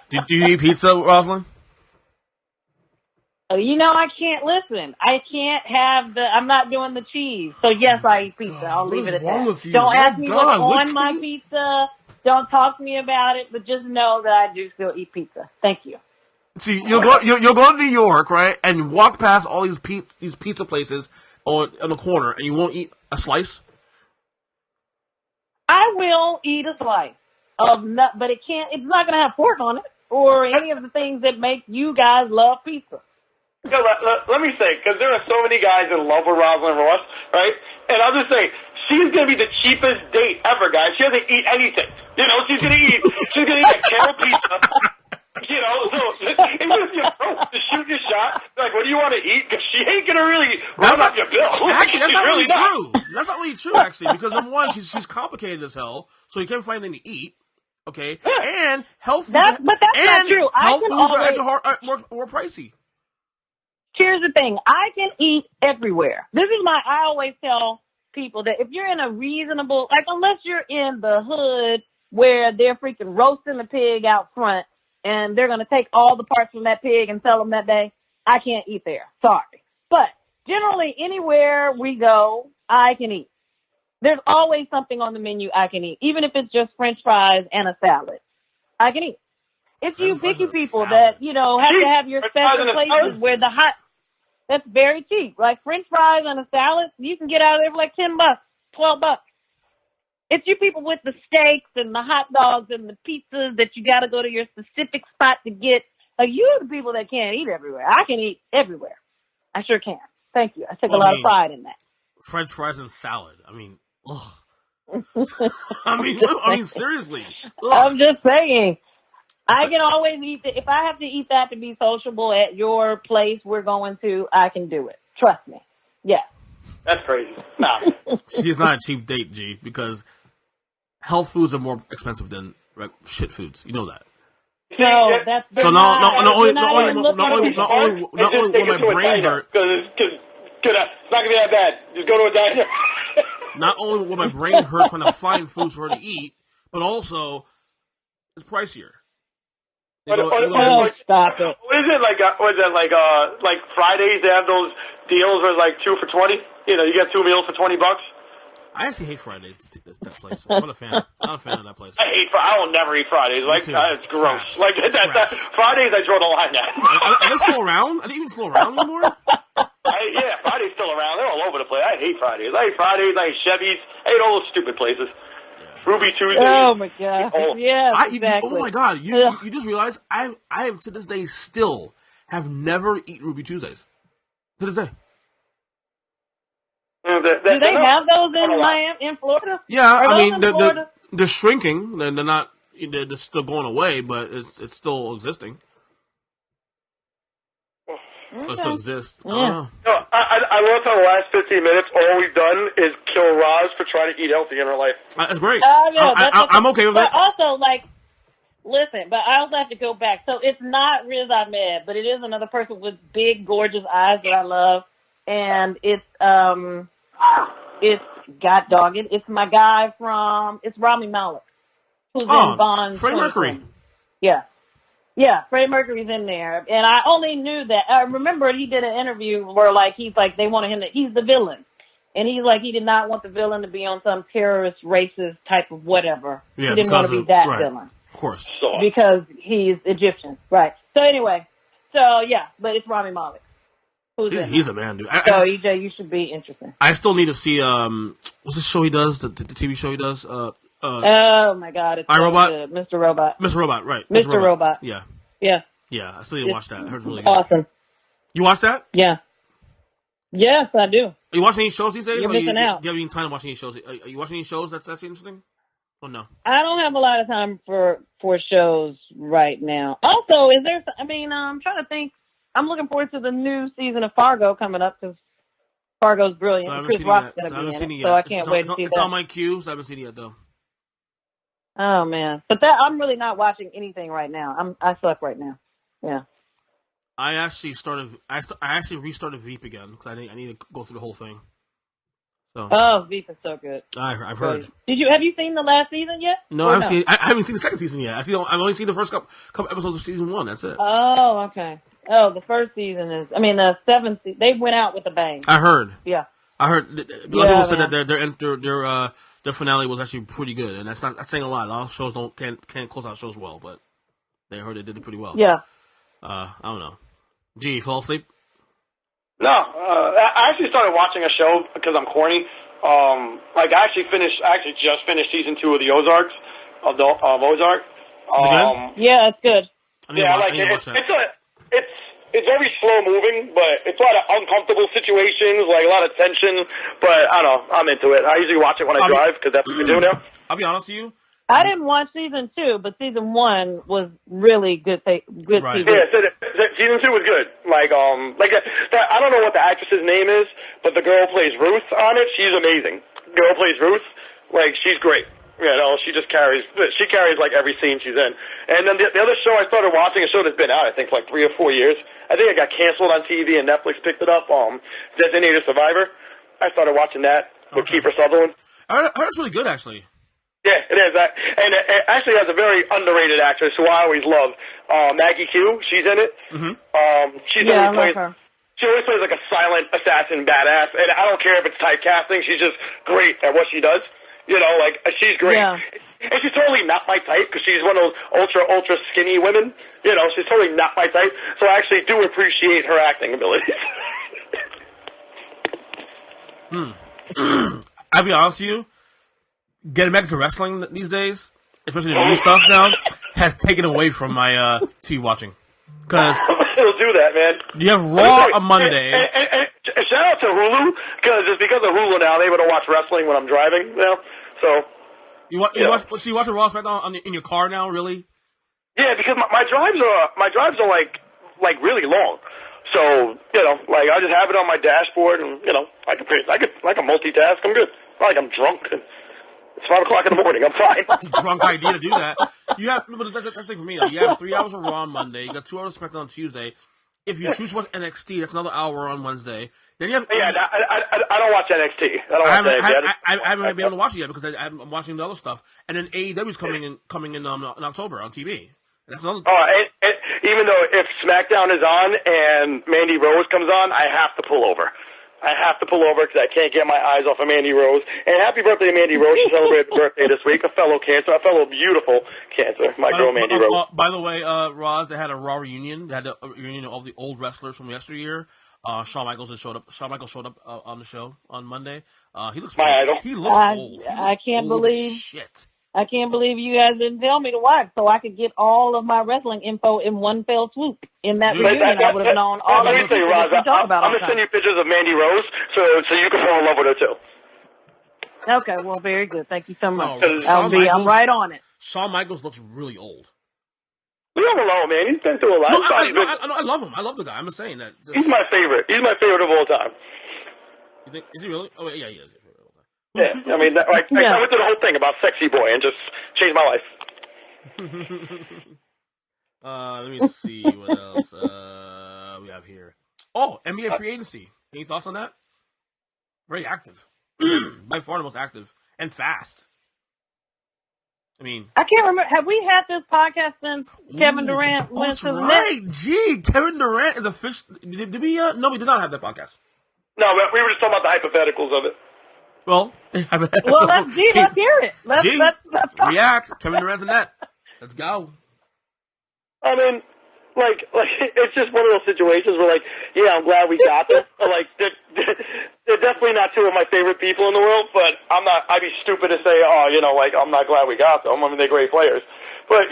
Speaker 2: Do you eat pizza, Rosalyn?
Speaker 3: I can't listen. I can't have I'm not doing the cheese. So yes, I eat pizza. I'll leave it at that. Don't ask me what's on my pizza. Don't talk to me about it, but just know that I do still eat pizza. Thank you.
Speaker 2: See, you'll go to New York, right, and walk past all these pizza places on the corner, and you won't eat a slice?
Speaker 3: I will eat a slice of nut, but it's not going to have pork on it or any of the things that make you guys love pizza.
Speaker 4: Let me say, because there are so many guys in love with Rosalyn Ross, right? And I'll just say, she's going to be the cheapest date ever, guys. She doesn't eat anything. She's going to eat a kale pizza. So even if you to shoot your shot, like, what do you want to eat? Because she ain't going to really run up your bill.
Speaker 2: Actually, that's not really true. That's not really true, actually, because number one, she's complicated as hell, so you can't find anything to eat. Okay, and health foods.
Speaker 3: But that's not true.
Speaker 2: Health foods are actually more pricey.
Speaker 3: Here's the thing. I can eat everywhere. I always tell people that if you're in a reasonable, unless you're in the hood where they're freaking roasting the pig out front and they're going to take all the parts from that pig and sell them that day, I can't eat there. Sorry. But generally anywhere we go, I can eat. There's always something on the menu I can eat, even if it's just French fries and a salad. I can eat. It's you picky people that, have to have your special places where that's very cheap. Like French fries and a salad, you can get out of there for like $10, $12. It's you people with the steaks and the hot dogs and the pizzas that you got to go to your specific spot to get. Like, you're the people that can't eat everywhere. I can eat everywhere. I sure can. Thank you. I take a lot of pride in that.
Speaker 2: French fries and salad. I mean, ugh. I mean, seriously. Ugh.
Speaker 3: I'm just saying. I can always eat if I have to eat that to be sociable at your place we're going to, I can do it. Trust me. Yeah.
Speaker 4: That's crazy. Nah.
Speaker 2: She's not a cheap date, G, because health foods are more expensive than shit foods. You know that.
Speaker 3: No, that's
Speaker 2: so not only will my brain hurt.
Speaker 4: Because it's not gonna be that bad. Just go to a diner.
Speaker 2: Not only will my brain hurt trying to find foods for her to eat, but also it's pricier.
Speaker 3: Stop it.
Speaker 4: Is it like Fridays they have those deals where it's like 2 for $20? You get 2 meals for $20.
Speaker 2: I actually hate Fridays. That place. I'm not a fan. Not a fan of that place.
Speaker 4: I will never eat Fridays. Like it's gross. Trash. Like that. Fridays, I draw the line at.
Speaker 2: Are they still around? Are they even still around anymore?
Speaker 4: Yeah, Fridays still around. They're all over the place. I hate Fridays. I hate Fridays. I hate Chevy's. I hate all those stupid places. Ruby Tuesday.
Speaker 3: Oh my god! Yeah, exactly.
Speaker 2: Oh my god! You just realized I have to this day still have never eaten Ruby Tuesdays. To this day.
Speaker 3: Do they have those in Florida?
Speaker 2: Yeah, I mean they're shrinking. They're not. They're still going away, but it's still existing.
Speaker 3: Okay.
Speaker 2: It still exists.
Speaker 3: Yeah.
Speaker 4: I love how the last 15 minutes all we've done is kill Roz for trying to eat healthy in her life.
Speaker 2: That's great.
Speaker 3: I'm
Speaker 2: okay with that.
Speaker 3: But also, listen, but I also have to go back. So it's not Riz Ahmed, but it is another person with big, gorgeous eyes that I love. And it's God dog it. It's my guy it's Rami Malek, who's in Bond.
Speaker 2: Freddie Mercury.
Speaker 3: Yeah, Freddie Mercury's in there. And I only knew that. I remember he did an interview where, they wanted him he's the villain. And he did not want the villain to be on some terrorist, racist type of whatever.
Speaker 2: Yeah,
Speaker 3: he didn't want to be that villain.
Speaker 2: Of course.
Speaker 3: Because he's Egyptian. Right. So anyway, but it's Rami Malek.
Speaker 2: He's a man, dude.
Speaker 3: So, EJ, you should be interested.
Speaker 2: I still need to see, what's the show he does, the TV show he does?
Speaker 3: Oh my god, it's
Speaker 2: iRobot?
Speaker 3: Mr. Robot.
Speaker 2: Mr. Robot, right.
Speaker 3: Mr. Robot.
Speaker 2: Yeah.
Speaker 3: Yeah.
Speaker 2: Yeah, I still need to watch that. I heard it's really
Speaker 3: awesome.
Speaker 2: You watch that?
Speaker 3: Yeah. Yes, I do.
Speaker 2: Are you watching any shows these days?
Speaker 3: You're missing out.
Speaker 2: Do you have any time to watch any shows? Are you watching any shows that's interesting? Or no?
Speaker 3: I don't have a lot of time for shows right now. Also, is there? I mean, I'm trying to think. I'm looking forward to the new season of Fargo coming up because Fargo's brilliant.
Speaker 2: So
Speaker 3: Chris Rock's going to be in it, so I can't wait to see that.
Speaker 2: It's on my queue, so I haven't seen it yet, though.
Speaker 3: Oh man, but I'm really not watching anything right now. I suck right now. Yeah.
Speaker 2: I actually restarted Veep again because I need to go through the whole thing. So.
Speaker 3: Oh, Veep is so good.
Speaker 2: I've heard.
Speaker 3: Have you seen the last season yet?
Speaker 2: No, I haven't seen the second season yet. I've only seen the first couple episodes of season 1. That's it.
Speaker 3: Oh, okay. Oh, the first season the seventh season. They went out with a bang.
Speaker 2: I heard.
Speaker 3: Yeah.
Speaker 2: I heard. A lot of people said that their finale was actually pretty good, and that's saying a lot. A lot of shows can't close out shows well, but they heard they did it pretty well.
Speaker 3: Yeah.
Speaker 2: I don't know. Gee, you fall asleep?
Speaker 4: No, I actually started watching a show because I'm corny. I actually just finished season 2 of the Ozarks of Ozark.
Speaker 2: Is it good?
Speaker 3: Yeah, it's good.
Speaker 4: I like it. It's very slow moving, but it's a lot of uncomfortable situations, like a lot of tension. But I don't know, I'm into it. I usually watch it when I drive because that's what I do now.
Speaker 2: I'll be honest with you.
Speaker 3: I didn't watch season 2, but season 1 was really good. Good
Speaker 2: right.
Speaker 3: season.
Speaker 4: Yeah, season 2 was good. I don't know what the actress's name is, but the girl who plays Ruth on it. She's amazing. Girl plays Ruth. She's great. She just carries like every scene she's in. And then the other show I started watching, a show that's been out I think for 3 or 4 years. I think it got canceled on TV and Netflix picked it up. Designated Survivor. I started watching that with Kiefer Sutherland.
Speaker 2: I heard it's really good, actually.
Speaker 4: Yeah, it is. And it actually has a very underrated actress who I always love, Maggie Q. She's in it.
Speaker 2: Mm-hmm.
Speaker 3: I love her.
Speaker 4: She always plays like a silent assassin badass, and I don't care if it's typecasting. She's just great at what she does. She's great.
Speaker 3: Yeah.
Speaker 4: And she's totally not my type because she's one of those ultra skinny women. She's totally not my type. So I actually do appreciate her acting abilities.
Speaker 2: I'll be honest with you. Getting back to wrestling these days, especially the new stuff now, has taken away from my TV watching. Because
Speaker 4: it'll do that, man.
Speaker 2: You have Raw on Monday.
Speaker 4: And shout out to Hulu because it's because of Hulu now I'm able to watch wrestling when I'm driving now. So
Speaker 2: you watch the Raw SmackDown in your car now, really?
Speaker 4: Yeah, because my drives are like really long. So I just have it on my dashboard, and I can multitask. I'm good. Not like I'm drunk. It's 5 o'clock in the morning. I'm fine.
Speaker 2: It's a drunk idea to do that. That's the thing for me. You have 3 hours of Raw on Monday. You got 2 hours of SmackDown on Tuesday. If you choose to watch NXT, that's another hour on Wednesday. Then you have.
Speaker 4: Yeah, I don't watch NXT.
Speaker 2: I haven't been able to watch it yet because I'm watching the other stuff. And then AEW's coming in October on TV. That's another.
Speaker 4: And even though if SmackDown is on and Mandy Rose comes on, I have to pull over. I have to pull over because I can't get my eyes off of Mandy Rose. And happy birthday to Mandy Rose. She celebrated her birthday this week. A fellow beautiful Cancer. My girl Mandy Rose.
Speaker 2: By the way, Roz, they had a Raw reunion. They had a reunion of all the old wrestlers from yesteryear. Shawn Michaels showed up. Shawn Michaels showed up on the show on Monday. He looks
Speaker 4: my idol.
Speaker 2: He looks old.
Speaker 3: I can't believe
Speaker 2: shit.
Speaker 3: I can't believe you guys didn't tell me to watch so I could get all of my wrestling info in one fell swoop. In that reunion, I would have known all of the things we talk about.
Speaker 4: I'm going to send you pictures of Mandy Rose so you can fall in love with her, too.
Speaker 3: Okay, well, very good. Thank you so much.
Speaker 2: I'm
Speaker 3: right on it.
Speaker 2: Shawn Michaels looks really old.
Speaker 4: Leave him alone, man. He's been through a lot.
Speaker 2: I love him. I love the guy. I'm just saying that.
Speaker 4: He's my favorite. He's my favorite of all time.
Speaker 2: You think? Is he really? Oh, yeah, he is.
Speaker 4: Yeah, I mean, I went through the whole thing about Sexy Boy and just changed my life.
Speaker 2: Let me see what else we have here. Oh, NBA free agency. Any thoughts on that? Very active. By far the most active and fast. I mean,
Speaker 3: I can't remember. Have we had this podcast since Kevin Durant went to the Nets?
Speaker 2: Gee, Kevin Durant is official. Did we? No, we did not have that podcast.
Speaker 4: No, we were just talking about the hypotheticals of it.
Speaker 2: Well,
Speaker 3: let's hear it. Let's
Speaker 2: react. Kevin Durant's in net. Let's go.
Speaker 4: I mean, it's just one of those situations where, I'm glad we got them. They're definitely not two of my favorite people in the world, but I'd be stupid to say, I'm not glad we got them. I mean, they're great players. But,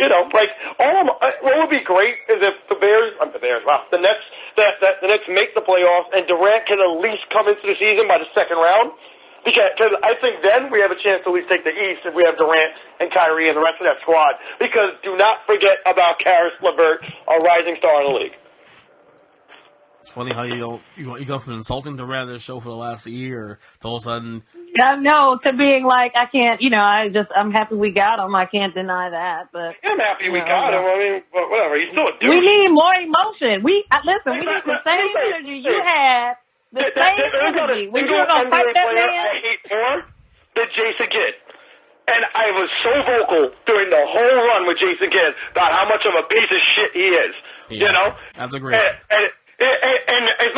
Speaker 4: what would be great is if the Nets, the Nets make the playoffs and Durant can at least come into the season by the second round. Because I think then we have a chance to at least take the East if we have Durant and Kyrie and the rest of that squad. Because do not forget about Karis LeVert, a rising star in the league.
Speaker 2: It's funny how you go from insulting Durant on the show for the last year to all of a sudden.
Speaker 3: I know, to being like, I can't, I'm happy we got him. I can't deny that. But
Speaker 4: I'm happy we got him. I mean, whatever. He's still a douche.
Speaker 3: We need more emotion. We need the same energy you had. The same energy. When you were going to fight that man.
Speaker 4: I hate more than Jason Kidd. And I was so vocal during the whole run with Jason Kidd about how much of a piece of shit he is.
Speaker 2: Yeah,
Speaker 4: you know?
Speaker 2: That's a great.
Speaker 4: And that's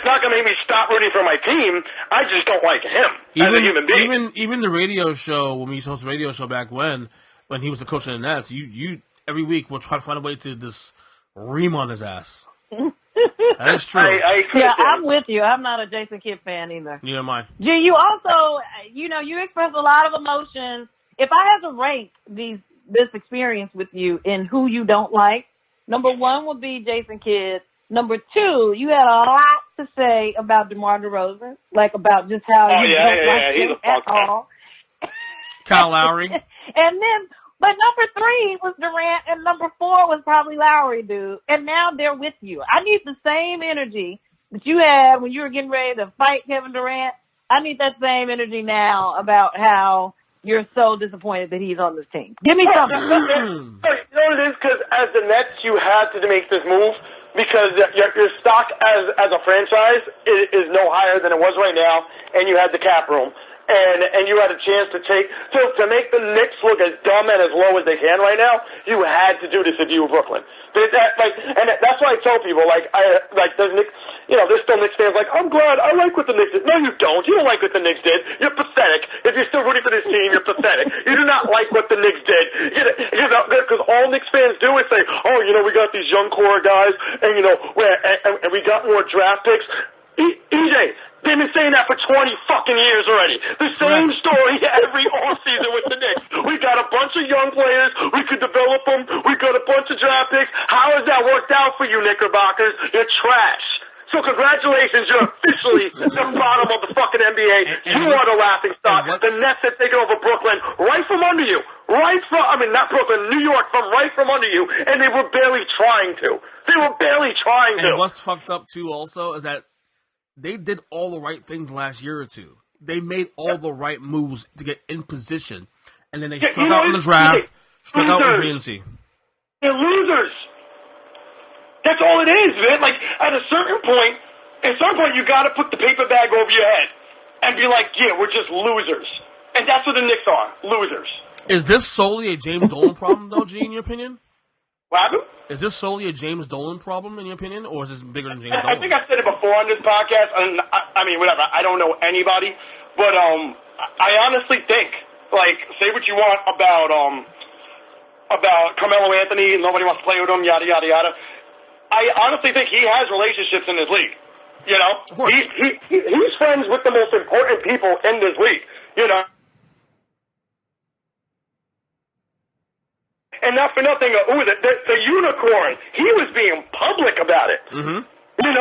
Speaker 4: not gonna make me stop rooting for my team. I just don't like him as a human being.
Speaker 2: Even the radio show, when we used to host a radio show back when he was the coach of the Nets, you every week will try to find a way to just ream on his ass. That is true.
Speaker 3: I'm with you. I'm not a Jason Kidd fan either.
Speaker 2: Neither am I.
Speaker 3: Gee, you also, you express a lot of emotions. If I had to rank this experience with you in who you don't like, number one would be Jason Kidd. Number two, you had a lot to say about DeMar DeRozan, like about just how you don't like him at all.
Speaker 2: Kyle Lowry.
Speaker 3: But number three was Durant, and number four was probably Lowry, dude. And now they're with you. I need the same energy that you had when you were getting ready to fight Kevin Durant. I need that same energy now about how you're so disappointed that he's on this team. Give me something.
Speaker 4: You know what it is? Because as the Nets, you had to make this move because your stock as a franchise is no higher than it was right now, and you had the cap room. And you had a chance to make the Knicks look as dumb and as low as they can right now. You had to do this if you were Brooklyn. And that's why I tell people there's Knicks, there's still Knicks fans like, I'm glad, I like what the Knicks did. No, you don't. You don't like what the Knicks did. You're pathetic. If you're still rooting for this team, you're pathetic. You do not like what the Knicks did. Because all Knicks fans do is say, we got these young core guys, and and we got more draft picks. EJ, they've been saying that for 20 fucking years already. The same story every offseason with the Knicks. We got a bunch of young players. We could develop them. We got a bunch of draft picks. How has that worked out for you, Knickerbockers? You're trash. So congratulations, you're officially the bottom of the fucking NBA. You are the laughing stock. The Nets have taken over Brooklyn right from under you. Not Brooklyn, New York, right from under you. And they were barely trying to.
Speaker 2: And what's fucked up, too, also, is that they did all the right things last year or two. They made all the right moves to get in position. And then they struck out in the draft, struck out in free agency.
Speaker 4: They're losers. That's all it is, man. Like, at some point, you got to put the paper bag over your head and be like, yeah, we're just losers. And that's what the Knicks are, losers.
Speaker 2: Is this solely a James Dolan problem, though, G, in your opinion?
Speaker 4: What happened?
Speaker 2: Is this solely a James Dolan problem, in your opinion, or is this bigger than James Dolan?
Speaker 4: I think I said it before on this podcast, and whatever. I don't know anybody, but I honestly think, say what you want about Carmelo Anthony, and nobody wants to play with him, yada yada yada. I honestly think he has relationships in this league.
Speaker 2: Of course.
Speaker 4: He's friends with the most important people in this league. And not for nothing, the unicorn, he was being public about it.
Speaker 2: Mm-hmm.
Speaker 4: These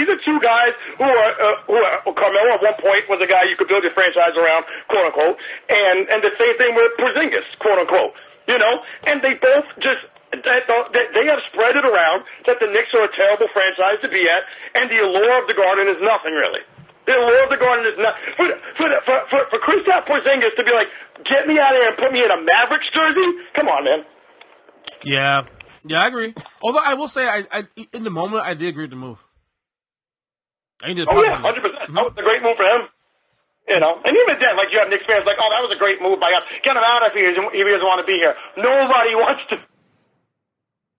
Speaker 4: are two guys who are Carmelo at one point was a guy you could build your franchise around, quote unquote, and the same thing with Porzingis, quote unquote. And they both just they have spread it around that the Knicks are a terrible franchise to be at, and the allure of the Garden is nothing really. The allure of the Garden is not for Kristaps Porzingis to be like, get me out of here and put me in a Mavericks jersey. Come on, man.
Speaker 2: Yeah, I agree. Although I will say, I in the moment I did agree with the move. I did.
Speaker 4: 100%. That was a great move for him. And even then, you have Knicks fans like, oh, that was a great move by us. Get him out if he doesn't want to be here. Nobody wants to.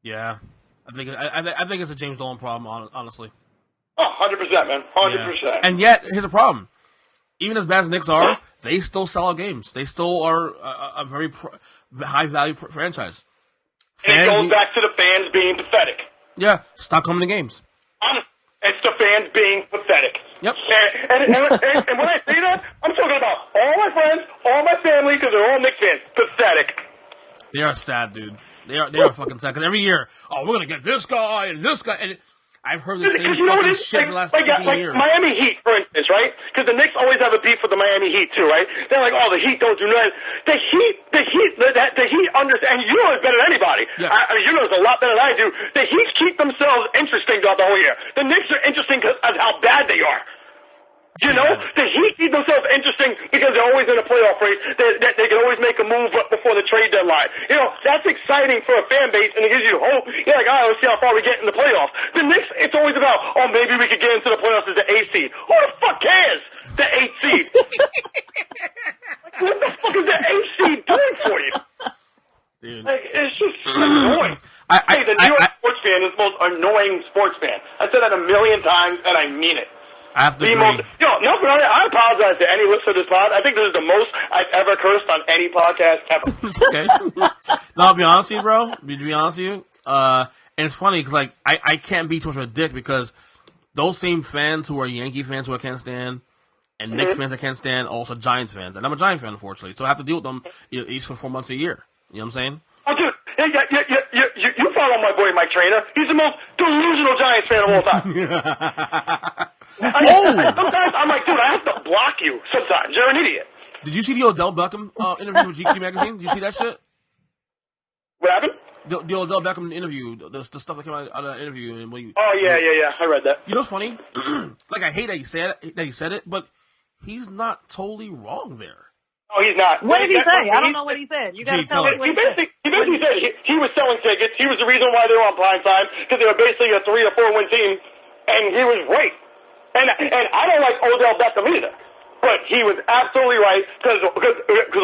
Speaker 2: Yeah, I think it's a James Dolan problem, honestly.
Speaker 4: Oh, 100%, man. 100%.
Speaker 2: Yeah. And yet, here's the problem. Even as bad as the Knicks are, they still sell out games. They still are a very high-value franchise.
Speaker 4: And it goes back to the fans being pathetic.
Speaker 2: Yeah, stop coming to games.
Speaker 4: It's the fans being pathetic.
Speaker 2: Yep.
Speaker 4: And when I say that, I'm talking about all my friends, all my family, because they're all Knicks fans. Pathetic.
Speaker 2: They are sad, dude. They are fucking sad. Because every year, we're going to get this guy and this guy. And I've heard the same fucking shit for the last 15 years.
Speaker 4: Miami Heat, for instance, right? Because the Knicks always have a beef with the Miami Heat, too, right? They're like, the Heat don't do nothing. The Heat understand, you know it better than anybody.
Speaker 2: Yeah.
Speaker 4: You know this a lot better than I do. The Heat keep themselves interesting throughout the whole year. The Knicks are interesting because of how bad they are. You know, the Heat keep themselves interesting because they're always in a playoff race. They can always make a move before the trade deadline. You know, that's exciting for a fan base, and it gives you hope. You're like, let's see how far we get in the playoffs. The Knicks, it's always about, maybe we could get into the playoffs as the 8th seed. Who the fuck cares? The 8th seed. What the fuck is the 8th seed doing for you?
Speaker 2: Dude.
Speaker 4: Like, it's just annoying. The New York sports fan is the most annoying sports fan. I said that a million times, and I mean it.
Speaker 2: I have to agree.
Speaker 4: I apologize to any listener to this pod. I think this is the most I've ever cursed on any podcast ever.
Speaker 2: It's okay. No, I'll be honest with you, bro. To be honest with you. And it's funny because, I can't be too much of a dick because those same fans who are Yankee fans who I can't stand and Knicks fans I can't stand are also Giants fans. And I'm a Giants fan, unfortunately. So I have to deal with them each for 4 months a year. You know what I'm saying?
Speaker 4: Oh, dude. You follow my boy Mike Trainer. He's the most delusional Giants fan of all time. Sometimes I'm like, dude, I have to block you sometimes. You're an idiot.
Speaker 2: Did you see the Odell Beckham interview with GQ magazine? Did you see that shit?
Speaker 4: What happened?
Speaker 2: The Odell Beckham interview, the stuff that came out of that interview. And when
Speaker 4: yeah. I read that.
Speaker 2: You know what's funny? I hate that he said it, but he's not totally wrong there.
Speaker 4: Oh, he's not.
Speaker 3: What did he say? I don't know what he said. You got to tell me what he said. He
Speaker 4: basically said he was selling tickets. He was the reason why they were on prime time because they were basically a 3 or 4 win team, and he was right. And I don't like Odell Beckham either, but he was absolutely right because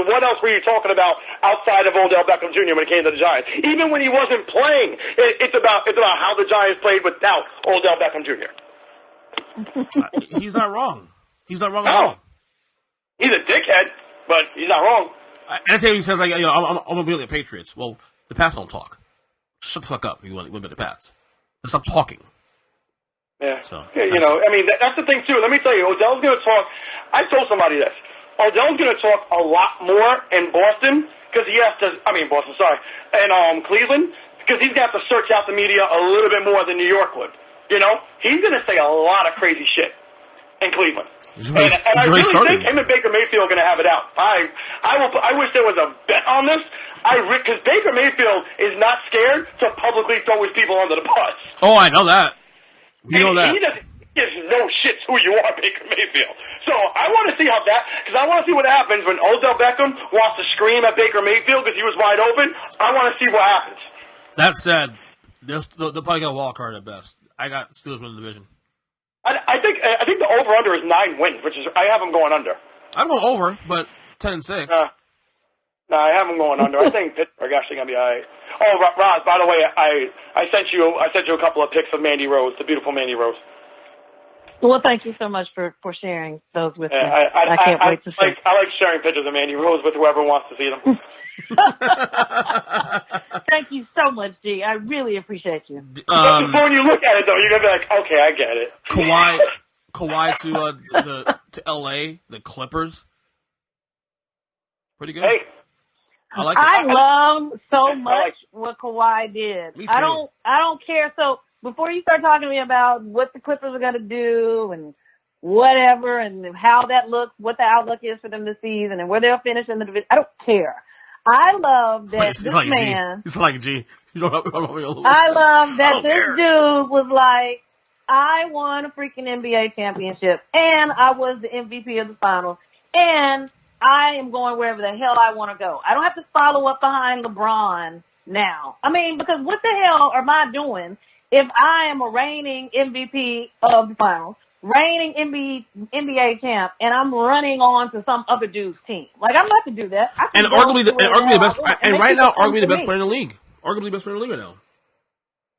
Speaker 4: what else were you talking about outside of Odell Beckham Jr. when it came to the Giants? Even when he wasn't playing, it's about how the Giants played without Odell Beckham Jr.
Speaker 2: He's not wrong. He's not wrong at all.
Speaker 4: He's a dickhead, but he's not wrong.
Speaker 2: And I say he says I'm gonna be like the Patriots. Well, the Pats don't talk. Shut the fuck up. You want to be the Pats? Stop talking.
Speaker 4: Yeah. That's the thing, too. Let me tell you, Odell's going to talk. I told somebody this. Odell's going to talk a lot more in Boston because he has to, in Cleveland, because he's going to have to search out the media a little bit more than New York would. You know? He's going to say a lot of crazy shit in Cleveland. And I really think him and Baker Mayfield are going to have it out. I wish there was a bet on this. Because Baker Mayfield is not scared to publicly throw his people under the bus.
Speaker 2: Oh, I know that. You know that.
Speaker 4: He gives no shit who you are, Baker Mayfield. So I want to see because I want to see what happens when Odell Beckham wants to scream at Baker Mayfield because he was wide open. I want to see what happens.
Speaker 2: That said, they'll probably get a wild card at best. I got Steelers winning the division.
Speaker 4: I think the over-under is 9 wins, which is I have them going under.
Speaker 2: I'm going over, but 10-6.
Speaker 4: No, I have them going under. I think Pittsburgh actually going to be all right. Oh, Roz, by the way, I sent you a couple of pics of Mandy Rose, the beautiful Mandy Rose.
Speaker 3: Well, thank you so much for sharing those with me. I can't wait to see.
Speaker 4: I like sharing pictures of Mandy Rose with whoever wants to see them.
Speaker 3: Thank you so much, G. I really appreciate you.
Speaker 4: But before you look at it, though, you're going to be like, okay, I get it.
Speaker 2: Kawhi to LA, the Clippers. Pretty good.
Speaker 4: Hey.
Speaker 2: I like it.
Speaker 3: I love so much what Kawhi did.
Speaker 2: Me too.
Speaker 3: I don't care. So before you start talking to me about what the Clippers are going to do and whatever and how that looks, what the outlook is for them this season and where they'll finish in the division, I don't care. I love that this man.
Speaker 2: It's like a G.
Speaker 3: I love that this dude was like, I won a freaking NBA championship and I was the MVP of the finals and I am going wherever the hell I want to go. I don't have to follow up behind LeBron now. I mean, because what the hell am I doing if I am a reigning MVP of the finals, reigning NBA champ, and I'm running on to some other dude's team? Like, I'm not to do that.
Speaker 2: Arguably the best player in the league. Arguably the best player in the league right now.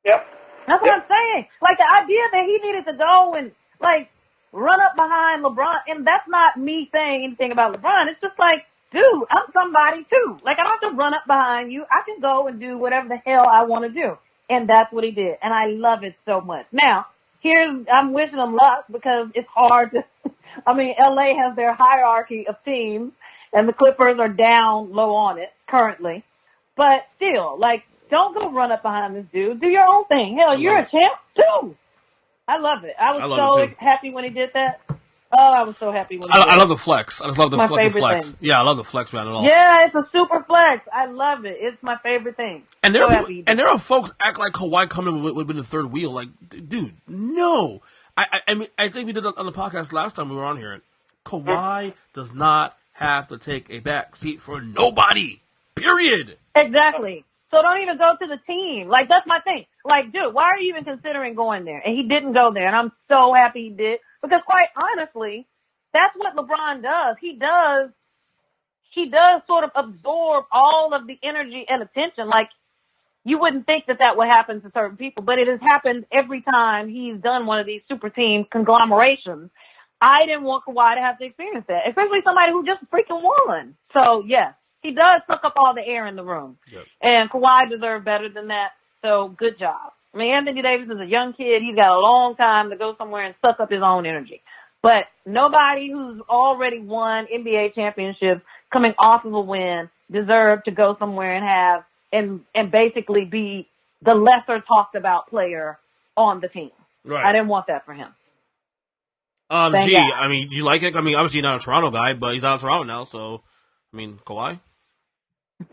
Speaker 4: Yep.
Speaker 3: That's what I'm saying. Like, the idea that he needed to go and, like, run up behind LeBron, and that's not me saying anything about LeBron. It's just like, dude, I'm somebody too. Like, I don't have to run up behind you. I can go and do whatever the hell I want to do. And that's what he did. And I love it so much. Now, I'm wishing him luck because it's hard to, LA has their hierarchy of teams and the Clippers are down low on it currently. But still, like, don't go run up behind this dude. Do your own thing. Hell, you're a champ too. I love it. I was so happy when he did that. Oh, I was so happy when he did
Speaker 2: I love the flex. I just love the
Speaker 3: my
Speaker 2: flex.
Speaker 3: favorite
Speaker 2: Flex.
Speaker 3: thing.
Speaker 2: Yeah, I love the flex, man, at all.
Speaker 3: Yeah, it's a super flex. I love it. It's my favorite thing.
Speaker 2: And there are folks act like Kawhi coming would have been the third wheel. Like, dude, no. I mean, I think we did it on the podcast last time we were on here. Kawhi does not have to take a back seat for nobody. Period.
Speaker 3: Exactly. So don't even go to the team. Like, that's my thing. Like, dude, why are you even considering going there? And he didn't go there, and I'm so happy he did. Because quite honestly, that's what LeBron does. He does sort of absorb all of the energy and attention. Like, you wouldn't think that would happen to certain people, but it has happened every time he's done one of these super team conglomerations. I didn't want Kawhi to have to experience that, especially somebody who just freaking won. So, yes, he does suck up all the air in the room.
Speaker 2: Yep. And
Speaker 3: Kawhi deserved better than that, so good job. I mean, Anthony Davis is a young kid. He's got a long time to go somewhere and suck up his own energy. But nobody who's already won NBA championships coming off of a win deserve to go somewhere and have and basically be the lesser talked about player on the team.
Speaker 2: Right.
Speaker 3: I didn't want that for him.
Speaker 2: I mean, do you like it? I mean, obviously you're not a Toronto guy, but he's out of Toronto now, so, I mean, Kawhi?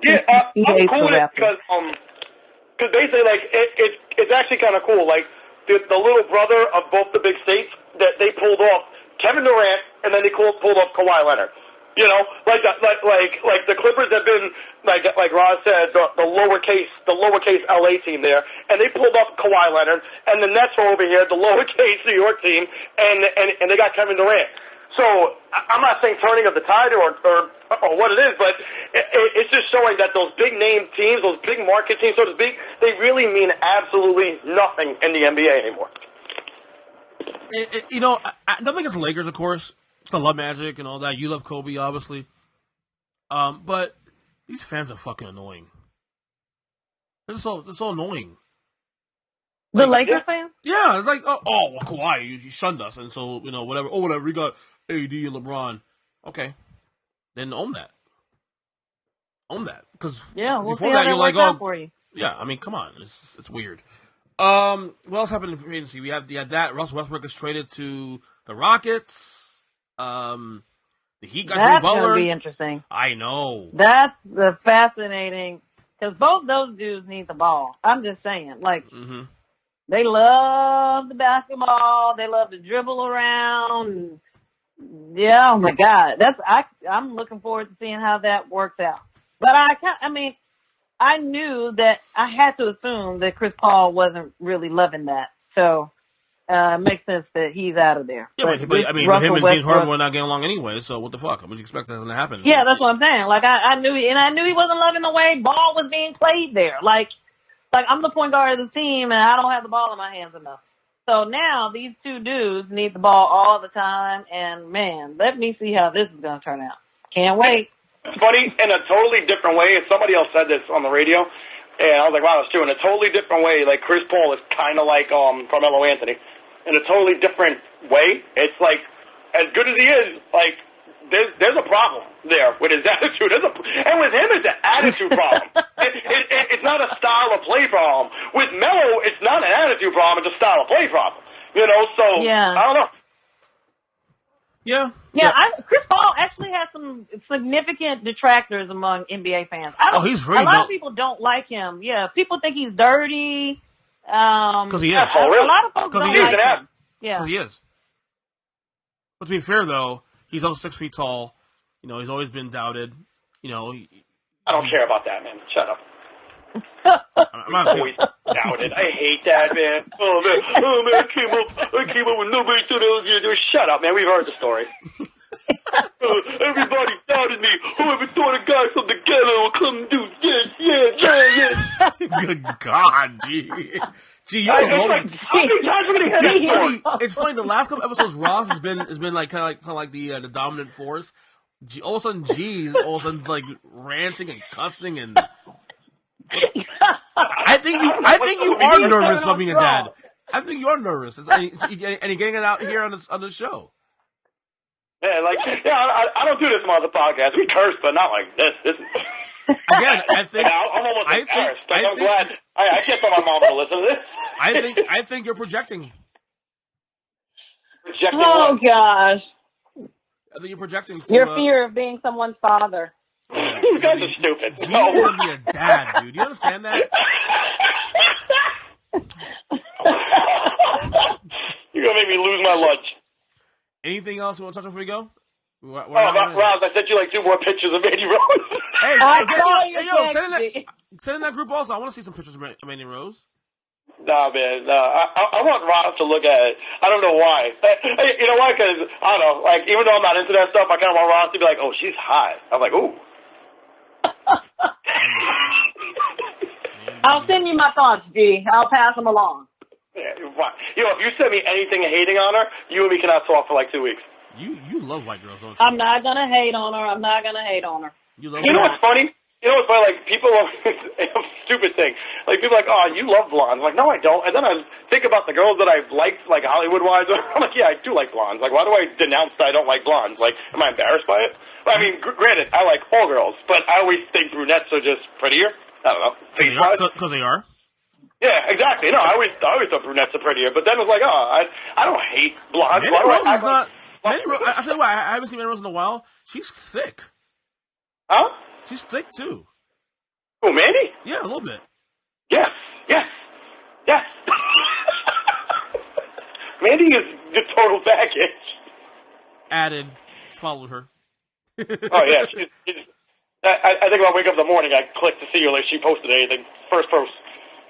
Speaker 4: Yeah, I'm cool with it because basically, like, it's actually kind of cool. Like, the little brother of both the big states, that they pulled off Kevin Durant, and then they pulled off Kawhi Leonard. You know, like the Clippers have been like Roz said, the lowercase LA team there, and they pulled up Kawhi Leonard, and the Nets were over here, the lowercase New York team, and they got Kevin Durant. So I'm not saying turning of the tide or what it is, but it's just showing that those big name teams, those big market teams, so to speak, they really mean absolutely nothing in the NBA anymore.
Speaker 2: You know, nothing against the Lakers, of course. I love Magic and all that. You love Kobe, obviously. But these fans are fucking annoying. They're so annoying.
Speaker 3: The Lakers fans?
Speaker 2: Yeah, it's like, well, Kawhi, you shunned us, and so, you know, whatever. Oh, whatever, we got AD and LeBron. Okay. Then own that. Own that. Because
Speaker 3: we'll
Speaker 2: before that, you're like,
Speaker 3: for you.
Speaker 2: Yeah, I mean, come on. It's weird. What else happened in free agency? We had that. Russell Westbrook is traded to the Rockets. The Heat got Jimmy Butler.
Speaker 3: That's going to be interesting.
Speaker 2: I know.
Speaker 3: That's the fascinating, because both those dudes need the ball. I'm just saying, like, they love the basketball. They love to dribble around. Yeah, oh my God. I'm looking forward to seeing how that works out. But I knew that I had to assume that Chris Paul wasn't really loving that. So, it makes sense that he's out of there.
Speaker 2: Yeah, but I mean, him and James Harden were not getting along anyway, so what the fuck? What you expect that's going to happen?
Speaker 3: Yeah, that's what I'm saying. Like, I knew he wasn't loving the way ball was being played there. Like I'm the point guard of the team, and I don't have the ball in my hands enough. So now these two dudes need the ball all the time, and man, let me see how this is going to turn out. Can't wait.
Speaker 4: It's funny, in a totally different way, and somebody else said this on the radio, and I was like, wow, that's true. In a totally different way, like Chris Paul is kind of like Carmelo Anthony. In a totally different way, it's like, as good as he is, like, there's a problem there with his attitude. And with him, it's an attitude problem. It's not a style of play problem. With Melo, it's not an attitude problem, it's a style of play problem. You know, so, I don't know.
Speaker 2: Yeah.
Speaker 3: Chris Paul actually has some significant detractors among NBA fans.
Speaker 2: He's very
Speaker 3: a lot of people don't like him. Yeah, people think he's dirty.
Speaker 2: Because he is.
Speaker 3: A lot of folks don't like him. Yeah.
Speaker 2: Because he is. But to be fair, though, he's also 6 feet tall. You know, he's always been doubted. You know,
Speaker 4: I don't care about that, man. Shut up.
Speaker 2: I'm not
Speaker 4: always doubted. I hate that, man. Oh man, I came up with nobody thought I was gonna do. Shut up, man. We've heard the story. Everybody doubted me. Whoever thought a guy from the ghetto will come do this? Yeah.
Speaker 2: Good God, Gee, you're rolling. It's funny. The last couple episodes, Ross has been like kind of like the dominant force. All of a sudden, all of a sudden, like ranting and cussing and. I think you are nervous about being a dad. I think you are nervous, and you're getting it out here on the show.
Speaker 4: Yeah, like, I don't do this on the podcast. We curse, but not like this. This is...
Speaker 2: Again, I think...
Speaker 4: I'm almost embarrassed. I'm glad. I can't tell my mom to listen to this.
Speaker 2: I think you're projecting.
Speaker 4: Projecting
Speaker 3: Oh,
Speaker 4: what?
Speaker 3: gosh.
Speaker 2: I think you're projecting to...
Speaker 3: Your fear of being someone's father.
Speaker 4: You guys are stupid.
Speaker 2: G's gonna be a dad, dude. You understand that?
Speaker 4: You're gonna make me lose my lunch.
Speaker 2: Anything else you want to touch on before we go?
Speaker 4: Roz, I sent you like 2 more pictures of Mandy Rose.
Speaker 2: Hey, send in that group also. I want to see some pictures of Mandy Rose.
Speaker 4: Nah, man. I want Roz to look at it. I don't know why. Hey, you know why? Because, I don't know, like, even though I'm not into that stuff, I kind of want Roz to be like, oh, she's hot. I'm like, ooh.
Speaker 3: I'll send you my thoughts, G. I'll pass them along.
Speaker 4: Yeah, you know, if you send me anything hating on her, you and me cannot talk for like 2 weeks.
Speaker 2: You love white girls, don't you?
Speaker 3: I'm not going to hate on her.
Speaker 2: You love
Speaker 4: You know what's funny? Like, people, stupid thing. Like, people are like, oh, you love blondes. I'm like, no, I don't. And then I think about the girls that I've liked, like, Hollywood-wise. I'm like, yeah, I do like blondes. Like, why do I denounce that I don't like blondes? Like, am I embarrassed by it? Well, I mean, granted, I like all girls, but I always think brunettes are just prettier. I don't know.
Speaker 2: Because they are?
Speaker 4: Yeah, exactly. No, I always thought brunettes are prettier. But then it was like, oh, I don't hate blondes.
Speaker 2: Mandy Rose is not... I tell you what, I haven't seen Mandy Rose in a while. She's thick.
Speaker 4: Huh?
Speaker 2: She's thick, too.
Speaker 4: Oh, Mandy?
Speaker 2: Yeah, a little bit.
Speaker 4: Yes. Mandy is the total package.
Speaker 2: Added, followed her.
Speaker 4: Oh, yeah. I think when I wake up in the morning, I click to see her like she posted anything. First post.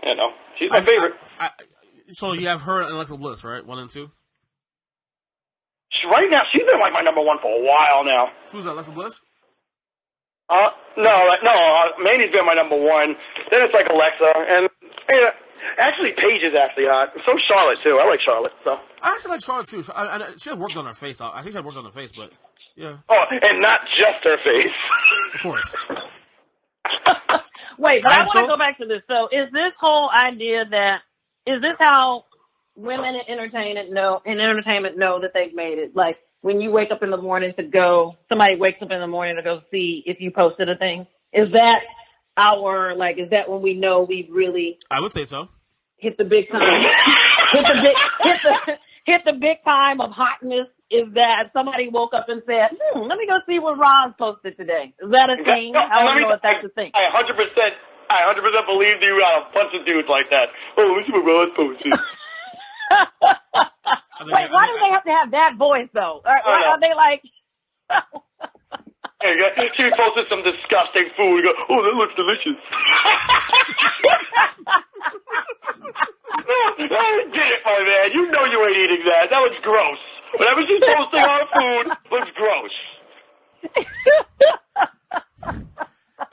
Speaker 4: You know, she's my favorite.
Speaker 2: So you have her and Alexa Bliss, right? 1 and 2?
Speaker 4: Right now, she's been like my number 1 for a while now.
Speaker 2: Who's that, Alexa Bliss?
Speaker 4: No, Mandy's been my number 1. Then it's like Alexa, and actually Paige is actually hot. So Charlotte too. I like Charlotte. So
Speaker 2: I actually like Charlotte too. She had worked on her face. I think she had worked on her face, but yeah.
Speaker 4: Oh, and not just her face.
Speaker 2: Of course.
Speaker 3: Wait, but I want to go back to this. So is this whole idea is this how women in entertainment know that they've made it? Like, when you wake up in the morning somebody wakes up in the morning to go see if you posted a thing? Is that is that when we know we've really...
Speaker 2: I would say so.
Speaker 3: Hit the big time. hit the big time of hotness. Is that somebody woke up and said, let me go see what Roz posted today. Is that a thing? I don't know if that's a thing.
Speaker 4: I 100% believe you got a bunch of dudes like that. Oh, this is what Roz posted.
Speaker 3: Wait, why do they have to have that voice, though? Are they like...
Speaker 4: She posted some disgusting food. You go, oh, that looks delicious. I get it, my man. You know you ain't eating that. That looks gross. Whatever she's posting on food looks gross.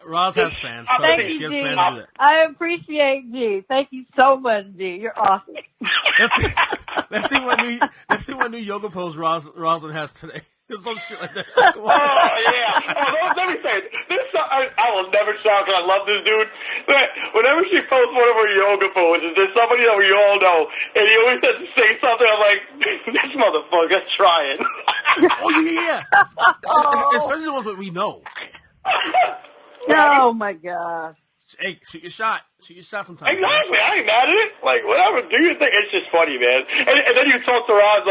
Speaker 2: Roz has fans.
Speaker 3: Thank you, G. I appreciate G. Thank you so much, G. You're awesome.
Speaker 2: Let's see what new yoga pose Rosalyn has today. Some shit like that.
Speaker 4: Oh, yeah. Let me say it. I will never shout because I love this dude. Whenever she posts one of her yoga poses, there's somebody that we all know, and he always has to say something. I'm like, this motherfucker's trying.
Speaker 2: Oh, yeah. Especially the ones that we know.
Speaker 3: Oh, my gosh.
Speaker 2: Hey, shoot your shot. Shoot your shot sometimes.
Speaker 4: Exactly. I ain't mad at it. Like, whatever. Do your thing. It's just funny, man. And then you talk to Roz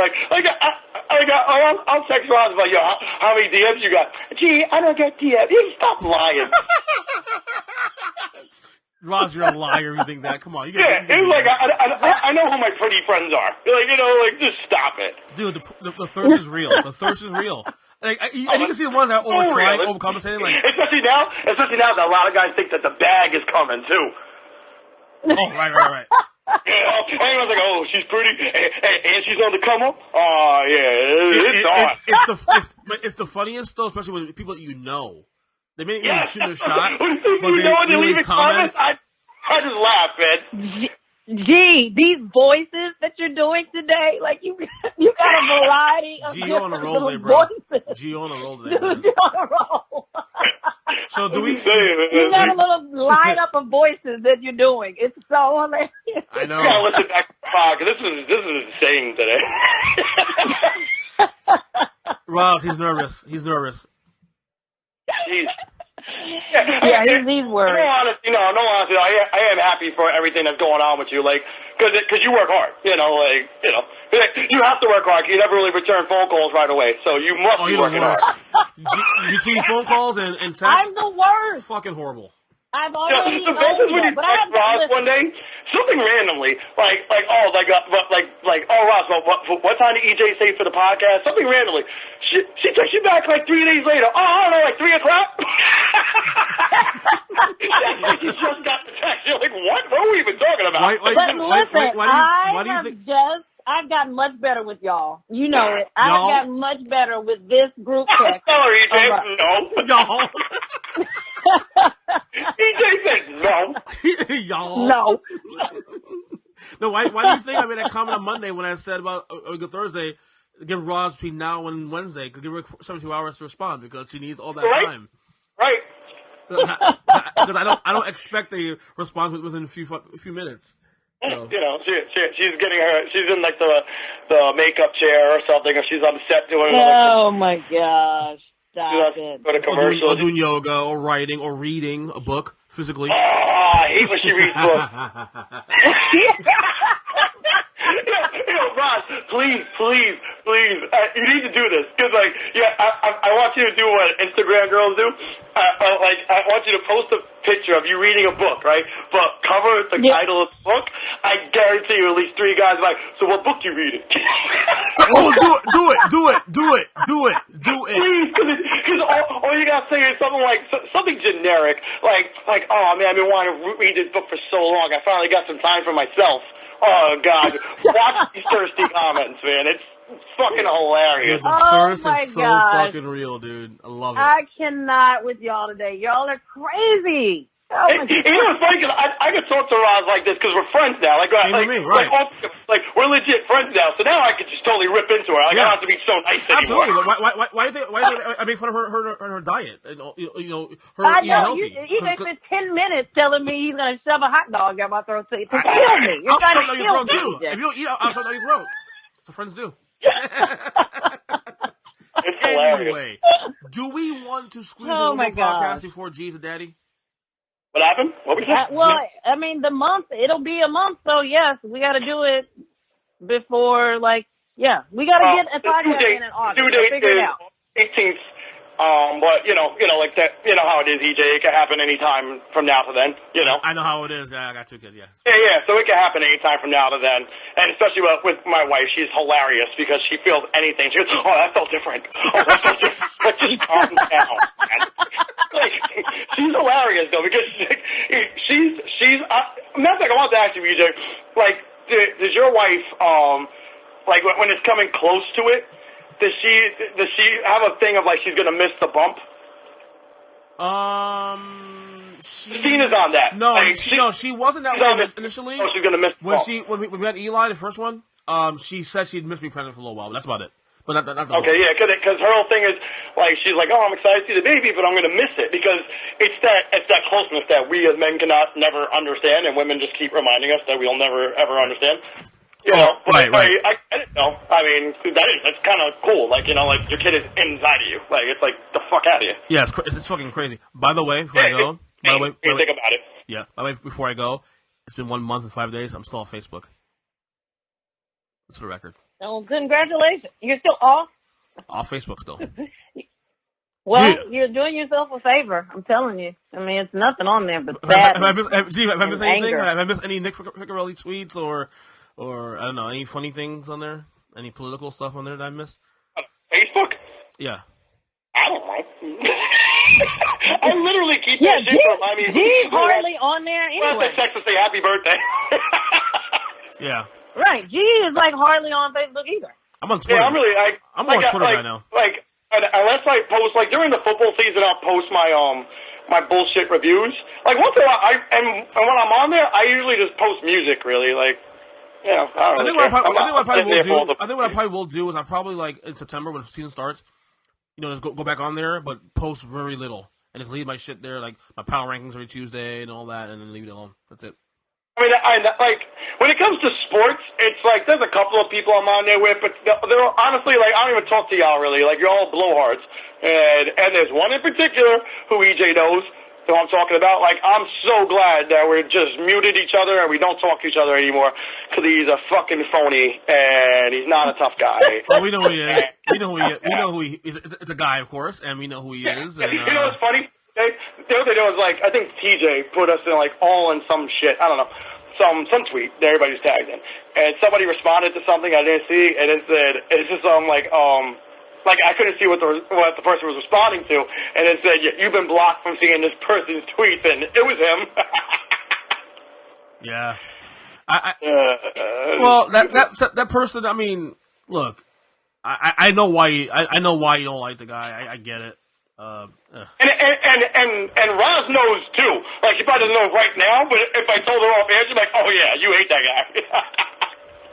Speaker 4: I'll text Roz like, yo, how many DMs you got? Gee, I don't get DMs. Stop lying.
Speaker 2: Roz, you're a liar. You think that? Come on.
Speaker 4: It's like, I know who my pretty friends are. Like, just stop it.
Speaker 2: Dude, the thirst is real. The thirst is real. Like, and you can see the ones that are overcompensating. Like,
Speaker 4: especially now that a lot of guys think that the bag is coming too.
Speaker 2: Oh, right.
Speaker 4: Yeah, everyone's like, oh, she's pretty, and she's on the come up. Oh, yeah,
Speaker 2: it's the funniest though, especially when people that you know. They may even shoot a shot, but
Speaker 4: they leave comments. I just laugh, man.
Speaker 3: Gee, these voices that you're doing today, like you got a variety of
Speaker 2: G on a roll today, bro.
Speaker 3: Voices.
Speaker 2: G on a roll today, man.
Speaker 3: You're on a roll.
Speaker 2: So do we?
Speaker 3: You got a little lineup of voices that you're doing. It's so hilarious.
Speaker 2: I know.
Speaker 4: I gotta listen back to the pod, 'cause this is insane today.
Speaker 2: Ross, he's nervous. He's nervous.
Speaker 4: Jeez.
Speaker 3: Yeah, he's worried.
Speaker 4: No, honestly, I am happy for everything that's going on with you, like, because you work hard, you have to work hard. You never really return phone calls right away, so you must be working hard.
Speaker 2: Between phone calls and texts,
Speaker 3: I'm the worst.
Speaker 2: Fucking horrible.
Speaker 3: I've already
Speaker 4: the best is when you text Ross one day, something randomly, Ross, what time did EJ say for the podcast? Something randomly. She texts you back like 3 days later. Oh, I don't know, like 3 o'clock. You just got the text. You're like, what? What are we even talking about?
Speaker 3: I've gotten much better with y'all. You know it. I've gotten much better with this group text.
Speaker 4: Sorry, EJ. No. EJ said no.
Speaker 2: Y'all.
Speaker 3: No.
Speaker 2: No, why do you think I made that comment on Monday when I said about Thursday, give Roz between now and Wednesday, give her 72 hours to respond because she needs all that time.
Speaker 4: Right.
Speaker 2: Because I don't expect a response within a few minutes. So.
Speaker 4: She's in like the makeup chair or something, or she's on the set doing.
Speaker 3: Oh my gosh! Stop it.
Speaker 2: Or doing yoga, or writing, or reading a book physically.
Speaker 4: Oh, I hate when she reads books. Ross, please, you need to do this because, I want you to do what Instagram girls do. I want you to post a picture of you reading a book, right? But cover the title of the book. I guarantee you, at least 3 guys are like, so what book you reading?
Speaker 2: Oh, do it!
Speaker 4: Please, because all you gotta say is something generic, like, oh man, I've been wanting to read this book for so long. I finally got some time for myself. Oh God, watch these thirsty comments, man. It's fucking hilarious.
Speaker 2: Dude, the thirst is so fucking real, dude. I love it.
Speaker 3: I cannot with y'all today. Y'all are crazy. Oh my God.
Speaker 4: It's funny because I could talk to Roz like this because we're friends now. We're legit friends now. So now I could just totally rip into her. I don't have to be so nice anymore.
Speaker 2: Absolutely. Why do you think I make fun of her diet? Her
Speaker 3: I
Speaker 2: eating
Speaker 3: know.
Speaker 2: healthy.
Speaker 3: He spent 10 minutes telling me he's going to shove a hot dog down my throat to kill me. You're trying to kill me.
Speaker 2: If you don't eat, I'll shove down your throat. That's what friends do.
Speaker 4: It's hilarious.
Speaker 2: Anyway, do we want to squeeze in one podcast before G's a Daddy?
Speaker 4: What happened? What was that?
Speaker 3: Well, I mean, it'll be a month, so yes, we got to do it before, we got to get a podcast in August.
Speaker 4: Due date is 18th. But like that, how it is, EJ. It can happen anytime from now to then.
Speaker 2: I know how it is. I got 2 kids. Yeah.
Speaker 4: Yeah. So it can happen anytime from now to then, and especially with my wife, she's hilarious because she feels anything. She goes, "Oh, that felt different. Oh, that felt different." Like, just calm down, man. She's hilarious though because she's. Matter of fact, I want to ask you, EJ. Does your wife when it's coming close to it? Does she have a thing of she's gonna miss the bump? Tina's on that.
Speaker 2: No, she wasn't that way initially.
Speaker 4: Oh, she's gonna miss the bump.
Speaker 2: When we met Eli, the first one, she said she'd miss me pregnant for a little while, but that's about it. But not the
Speaker 4: okay, yeah, because her whole thing is she's like, oh, I'm excited to see the baby, but I'm gonna miss it because it's that closeness that we as men cannot understand, and women just keep reminding us that we'll never ever understand. Right. I didn't know. I mean, that's kind of cool. Your kid is inside of you. It's the fuck out of you.
Speaker 2: Yeah, it's fucking crazy. By the way, before I go,
Speaker 4: think about it.
Speaker 2: Yeah. By the way, before I go, it's been 1 month and 5 days. I'm still on Facebook. That's the record.
Speaker 3: Oh, congratulations! You're still off.
Speaker 2: Off Facebook still.
Speaker 3: Well, you're doing yourself a favor. I'm telling you. I mean, it's nothing on there but sadness.
Speaker 2: Have I missed anything?
Speaker 3: Anger.
Speaker 2: Have I missed any Nick Ficarelli tweets or I don't know, any funny things on there? Any political stuff on there that I missed?
Speaker 4: Facebook?
Speaker 2: Yeah.
Speaker 4: I don't know. I literally keep that shit from. I mean,
Speaker 3: G's hardly on there anyway.
Speaker 4: Well, text to say happy birthday.
Speaker 2: Yeah.
Speaker 3: Right. G is hardly on Facebook either.
Speaker 2: I'm on Twitter.
Speaker 4: Yeah,
Speaker 2: I'm on Twitter right now.
Speaker 4: Unless I post during the football season, I'll post my my bullshit reviews. Once in a while, and when I'm on there, I usually just post music. Really, I think what
Speaker 2: I probably will do is I probably in September when the season starts, just go back on there, but post very little and just leave my shit there, my power rankings every Tuesday and all that, and then leave it alone. That's it.
Speaker 4: I mean, like, when it comes to sports, it's like, there's a couple of people I'm on there with, but they're honestly, like, I don't even talk to y'all really. Like, you're all blowhards. And there's one in particular who EJ knows, who I'm talking about. Like, I'm so glad that we're just muted each other and we don't talk to each other anymore, because he's a fucking phony and he's not a tough guy.
Speaker 2: Well, we know who he is. We know who he is. It's a guy, of course, and we know who he is. And,
Speaker 4: you know what's funny? The other day was like, I think TJ put us in like all in some shit. I don't know, some tweet that everybody's tagged in, and somebody responded to something I didn't see, and it said it's just like I couldn't see what the person was responding to, and it said you've been blocked from seeing this person's tweets, and it was him.
Speaker 2: Yeah. Well, that person. I mean, look, I know why. I know why you don't like the guy. I get it.
Speaker 4: And Roz knows too. Like, she probably doesn't know right now, but if I told her off air, she'd be like, "Oh yeah, you hate that guy."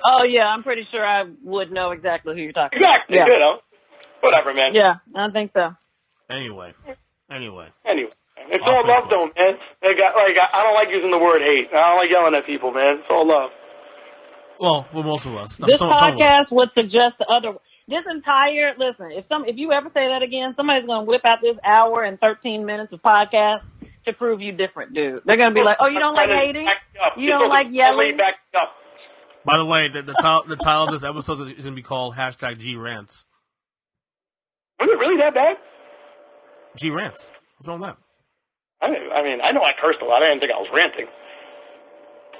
Speaker 3: Oh yeah, I'm pretty sure I would know exactly who you're talking about.
Speaker 4: Exactly.
Speaker 3: Yeah.
Speaker 4: You know, whatever, man.
Speaker 3: Yeah, I think so.
Speaker 2: Anyway.
Speaker 4: It's all love, though, man. I don't like using the word hate. I don't like yelling at people, man. It's all love.
Speaker 2: Well, for most of us.
Speaker 3: This podcast would suggest the other. If you ever say that again, somebody's going to whip out this hour and 13 minutes of podcast to prove you different, dude. They're going to be like, oh, you don't like hating? You don't like yelling?
Speaker 2: By the way, the title of this episode is going to be called #GRants.
Speaker 4: Was it really that bad?
Speaker 2: G-Rants. What's wrong with that?
Speaker 4: I mean, I know I cursed a lot. I didn't think I was ranting.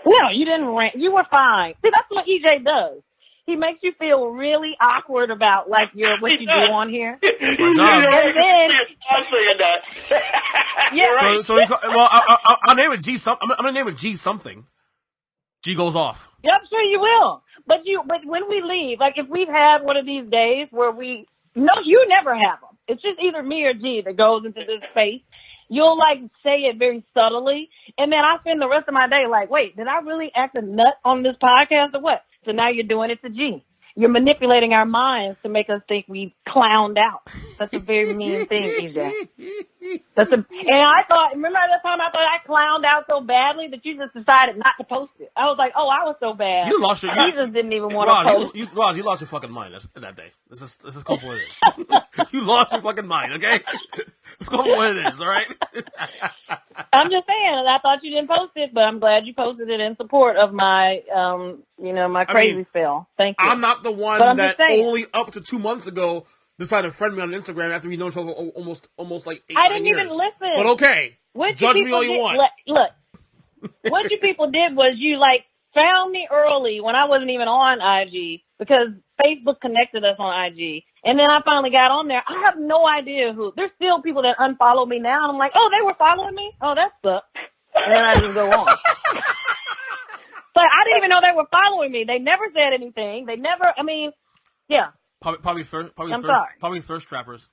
Speaker 3: No, you didn't rant. You were fine. See, that's what EJ does. He makes you feel really awkward about what you do on here.
Speaker 2: That's my job.
Speaker 3: Yeah.
Speaker 2: So I'll name it G something. I'm gonna name it G something. G goes off.
Speaker 3: Yeah, I'm sure you will. But when we leave, like if we've had one of these days where you never have them. It's just either me or G that goes into this space. You'll say it very subtly, and then I spend the rest of my day like, wait, did I really act a nut on this podcast or what? So now you're doing it to G. You're manipulating our minds to make us think we clowned out. That's a very mean thing, EJ. And I thought, remember that time I thought I clowned out so badly that you just decided not to post it. I was like, oh, I was so bad.
Speaker 2: You lost your.
Speaker 3: You just didn't even want to post.
Speaker 2: Roz, you lost your fucking mind that day. This is called what it is. You lost your fucking mind, okay? It's called what it is, all right?
Speaker 3: I'm just saying, I thought you didn't post it, but I'm glad you posted it in support of my, my crazy spell. Thank you.
Speaker 2: I'm not the one that only up to 2 months ago decided to friend me on Instagram after we know each other almost like 8 years.
Speaker 3: I didn't even listen.
Speaker 2: But okay, judge me all you want.
Speaker 3: Look, what you people did was you found me early when I wasn't even on IG because Facebook connected us on IG. And then I finally got on there. I have no idea who. There's still people that unfollow me now. And I'm like, oh, they were following me? Oh, that sucks. And then I just go on. But I didn't even know they were following me. They never said anything. They never, yeah.
Speaker 2: Probably thirst trappers.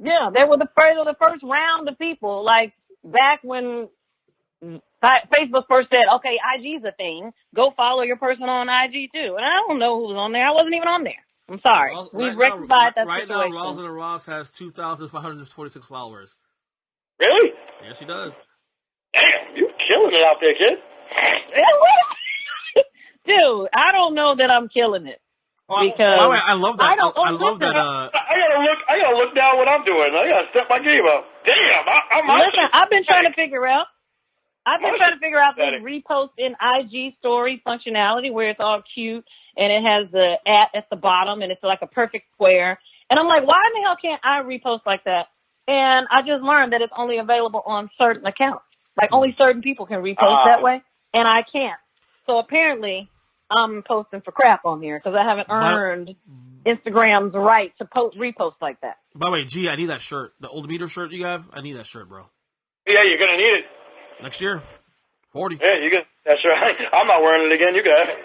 Speaker 3: Yeah, they were the first round of people. Back when Facebook first said, okay, IG's a thing. Go follow your person on IG too. And I don't know who was on there. I wasn't even on there. I'm sorry. We've rectified that situation.
Speaker 2: Right now, Rosalyn Ross has 2,546 followers.
Speaker 4: Really?
Speaker 2: Yes, she does.
Speaker 4: Damn, you're killing it out there, kid.
Speaker 3: Dude, I don't know that I'm killing it. Because
Speaker 2: I love that. I love that.
Speaker 4: I gotta look down what I'm doing. I gotta step my game up. Damn,
Speaker 3: listen. I've been trying to figure out this repost in IG story functionality where it's all cute and it has the at the bottom and it's like a perfect square. And I'm like, why in the hell can't I repost like that? And I just learned that it's only available on certain accounts. Only certain people can repost that way, and I can't. So apparently, I'm posting for crap on here because I haven't earned Instagram's right to repost like that.
Speaker 2: By the way, G, I need that shirt. The Old Meter shirt you have, I need that shirt, bro.
Speaker 4: Yeah, you're going to need it.
Speaker 2: Next year. 40.
Speaker 4: Yeah, you got. That's right. I'm not wearing it again. You got it.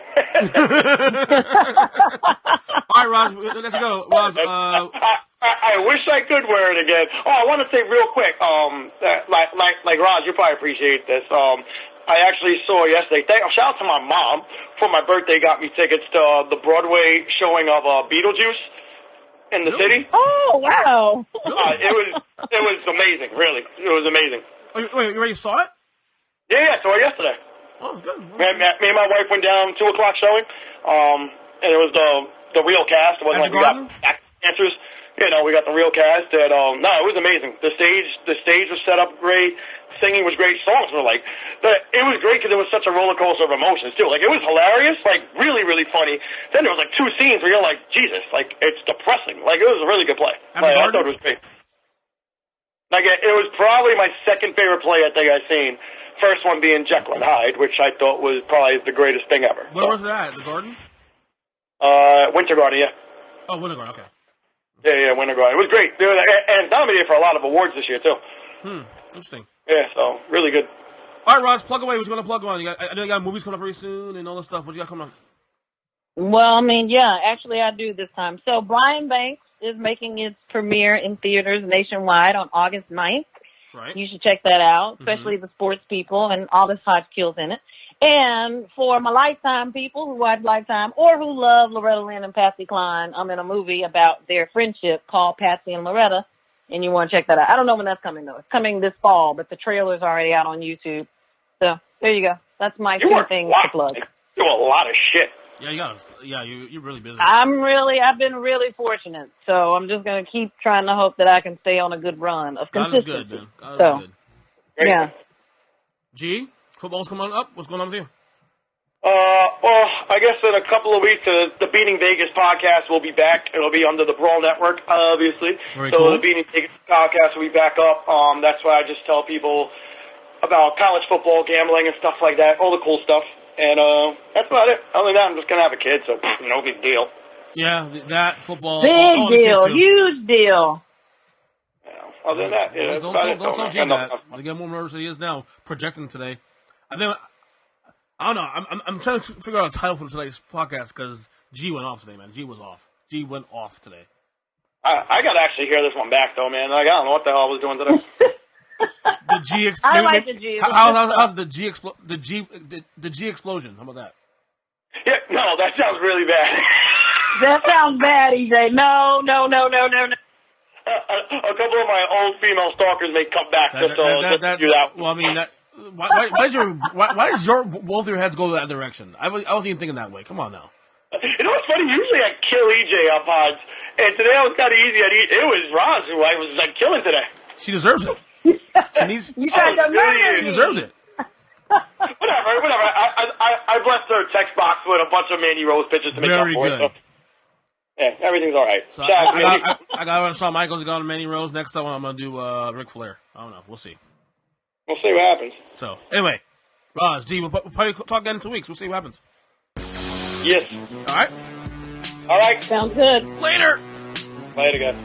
Speaker 2: All right, Raj, let's go. Raj,
Speaker 4: I wish I could wear it again. Oh, I want to say real quick, like Raj, you probably appreciate this. I actually saw yesterday. Shout out to my mom for my birthday. Got me tickets to the Broadway showing of Beetlejuice in the city.
Speaker 3: Oh wow!
Speaker 4: It was amazing. Really, it was amazing.
Speaker 2: Wait, you already saw it?
Speaker 4: Yeah, I saw it yesterday.
Speaker 2: Oh, it's good.
Speaker 4: Me and my wife went down 2:00 showing, and it was the real cast. It wasn't
Speaker 2: At
Speaker 4: like
Speaker 2: the
Speaker 4: we got
Speaker 2: Garden?
Speaker 4: answers. You know, we got the real cast. And no, it was amazing. The stage was set up great. Singing was great. Songs were like, it was great because it was such a roller coaster of emotions too. Like it was hilarious, like really, really funny. Then there was like 2 scenes where you're like, Jesus, like it's depressing. Like it was a really good play. Like, I thought it was great. Like it was probably my second favorite play I think I've seen. First one being Jekyll and Hyde, which I thought was probably the greatest thing ever.
Speaker 2: Where was it at? The Garden?
Speaker 4: Winter Garden, yeah.
Speaker 2: Oh, Winter Garden. Okay.
Speaker 4: Yeah, Winter Garden. It was great. And nominated for a lot of awards this year too.
Speaker 2: Interesting.
Speaker 4: Yeah, so really good.
Speaker 2: All right, Roz, plug away. What you going to plug on? I know you got movies coming up very soon and all this stuff. What you got coming up?
Speaker 3: Well, I mean, yeah, actually I do this time. So Brian Banks is making its premiere in theaters nationwide on August 9th.
Speaker 2: Right.
Speaker 3: You should check that out, especially the sports people and all the hot skills in it. And for my Lifetime people who watch Lifetime or who love Loretta Lynn and Patsy Cline, I'm in a movie about their friendship called Patsy and Loretta, and you want to check that out. I don't know when that's coming, though. It's coming this fall, but the trailer's already out on YouTube. So there you go. That's my 2 things to plug.
Speaker 4: You do a lot of shit.
Speaker 2: Yeah, you're really busy.
Speaker 3: I've been really fortunate, so I'm just going to keep trying to hope that I can stay on a good run of consistency.
Speaker 2: God is good, man. God is good.
Speaker 4: Great.
Speaker 3: Yeah.
Speaker 2: G, football's coming up. What's going on with you?
Speaker 4: Well, I guess in a couple of weeks, the Beating Vegas podcast will be back. It'll be under the Brawl Network, obviously.
Speaker 2: Very
Speaker 4: so
Speaker 2: cool.
Speaker 4: the Beating Vegas podcast will be back up. That's why I just tell people about college football, gambling, and stuff like that, all the cool stuff. And that's about it. Other than that, I'm just going to have a kid, so no big deal.
Speaker 2: Yeah, that, football.
Speaker 3: Big deal. Huge deal.
Speaker 4: Other than that, yeah,
Speaker 2: Don't tell G that. I get more nervous than he is now, projecting today. I don't know. I'm trying to figure out a title for today's podcast because G went off today, man. G was off. G went off today.
Speaker 4: I got to actually hear this one back, though, man. Like, I don't know what the hell I was doing today.
Speaker 2: The G.
Speaker 3: I like the G.
Speaker 2: How's the G the G explosion? How about that?
Speaker 4: Yeah, no, that sounds really bad.
Speaker 3: That sounds bad, EJ. No.
Speaker 4: A couple of my old female stalkers may come back just to do that.
Speaker 2: Well, I mean, why does your both your heads go that direction? I wasn't even thinking that way. Come on now.
Speaker 4: You know what's funny? Usually I kill EJ on pods, and today I was kind of easy. It was Roz who I was killing today.
Speaker 2: She deserves it.
Speaker 3: You tried to murder me.
Speaker 2: She deserves it.
Speaker 4: Whatever. I blessed her text box with a bunch of Mandy Rose pictures to make up for it. So, yeah, everything's all right.
Speaker 2: So I got on Shawn Michaels, got on Manny Rose. Next time I'm gonna do Ric Flair. I don't know. We'll see.
Speaker 4: We'll see what happens.
Speaker 2: So anyway, Roz, G, we'll probably talk again in 2 weeks. We'll see what happens.
Speaker 4: Yes.
Speaker 2: All right.
Speaker 3: Sounds good.
Speaker 2: Later,
Speaker 4: guys.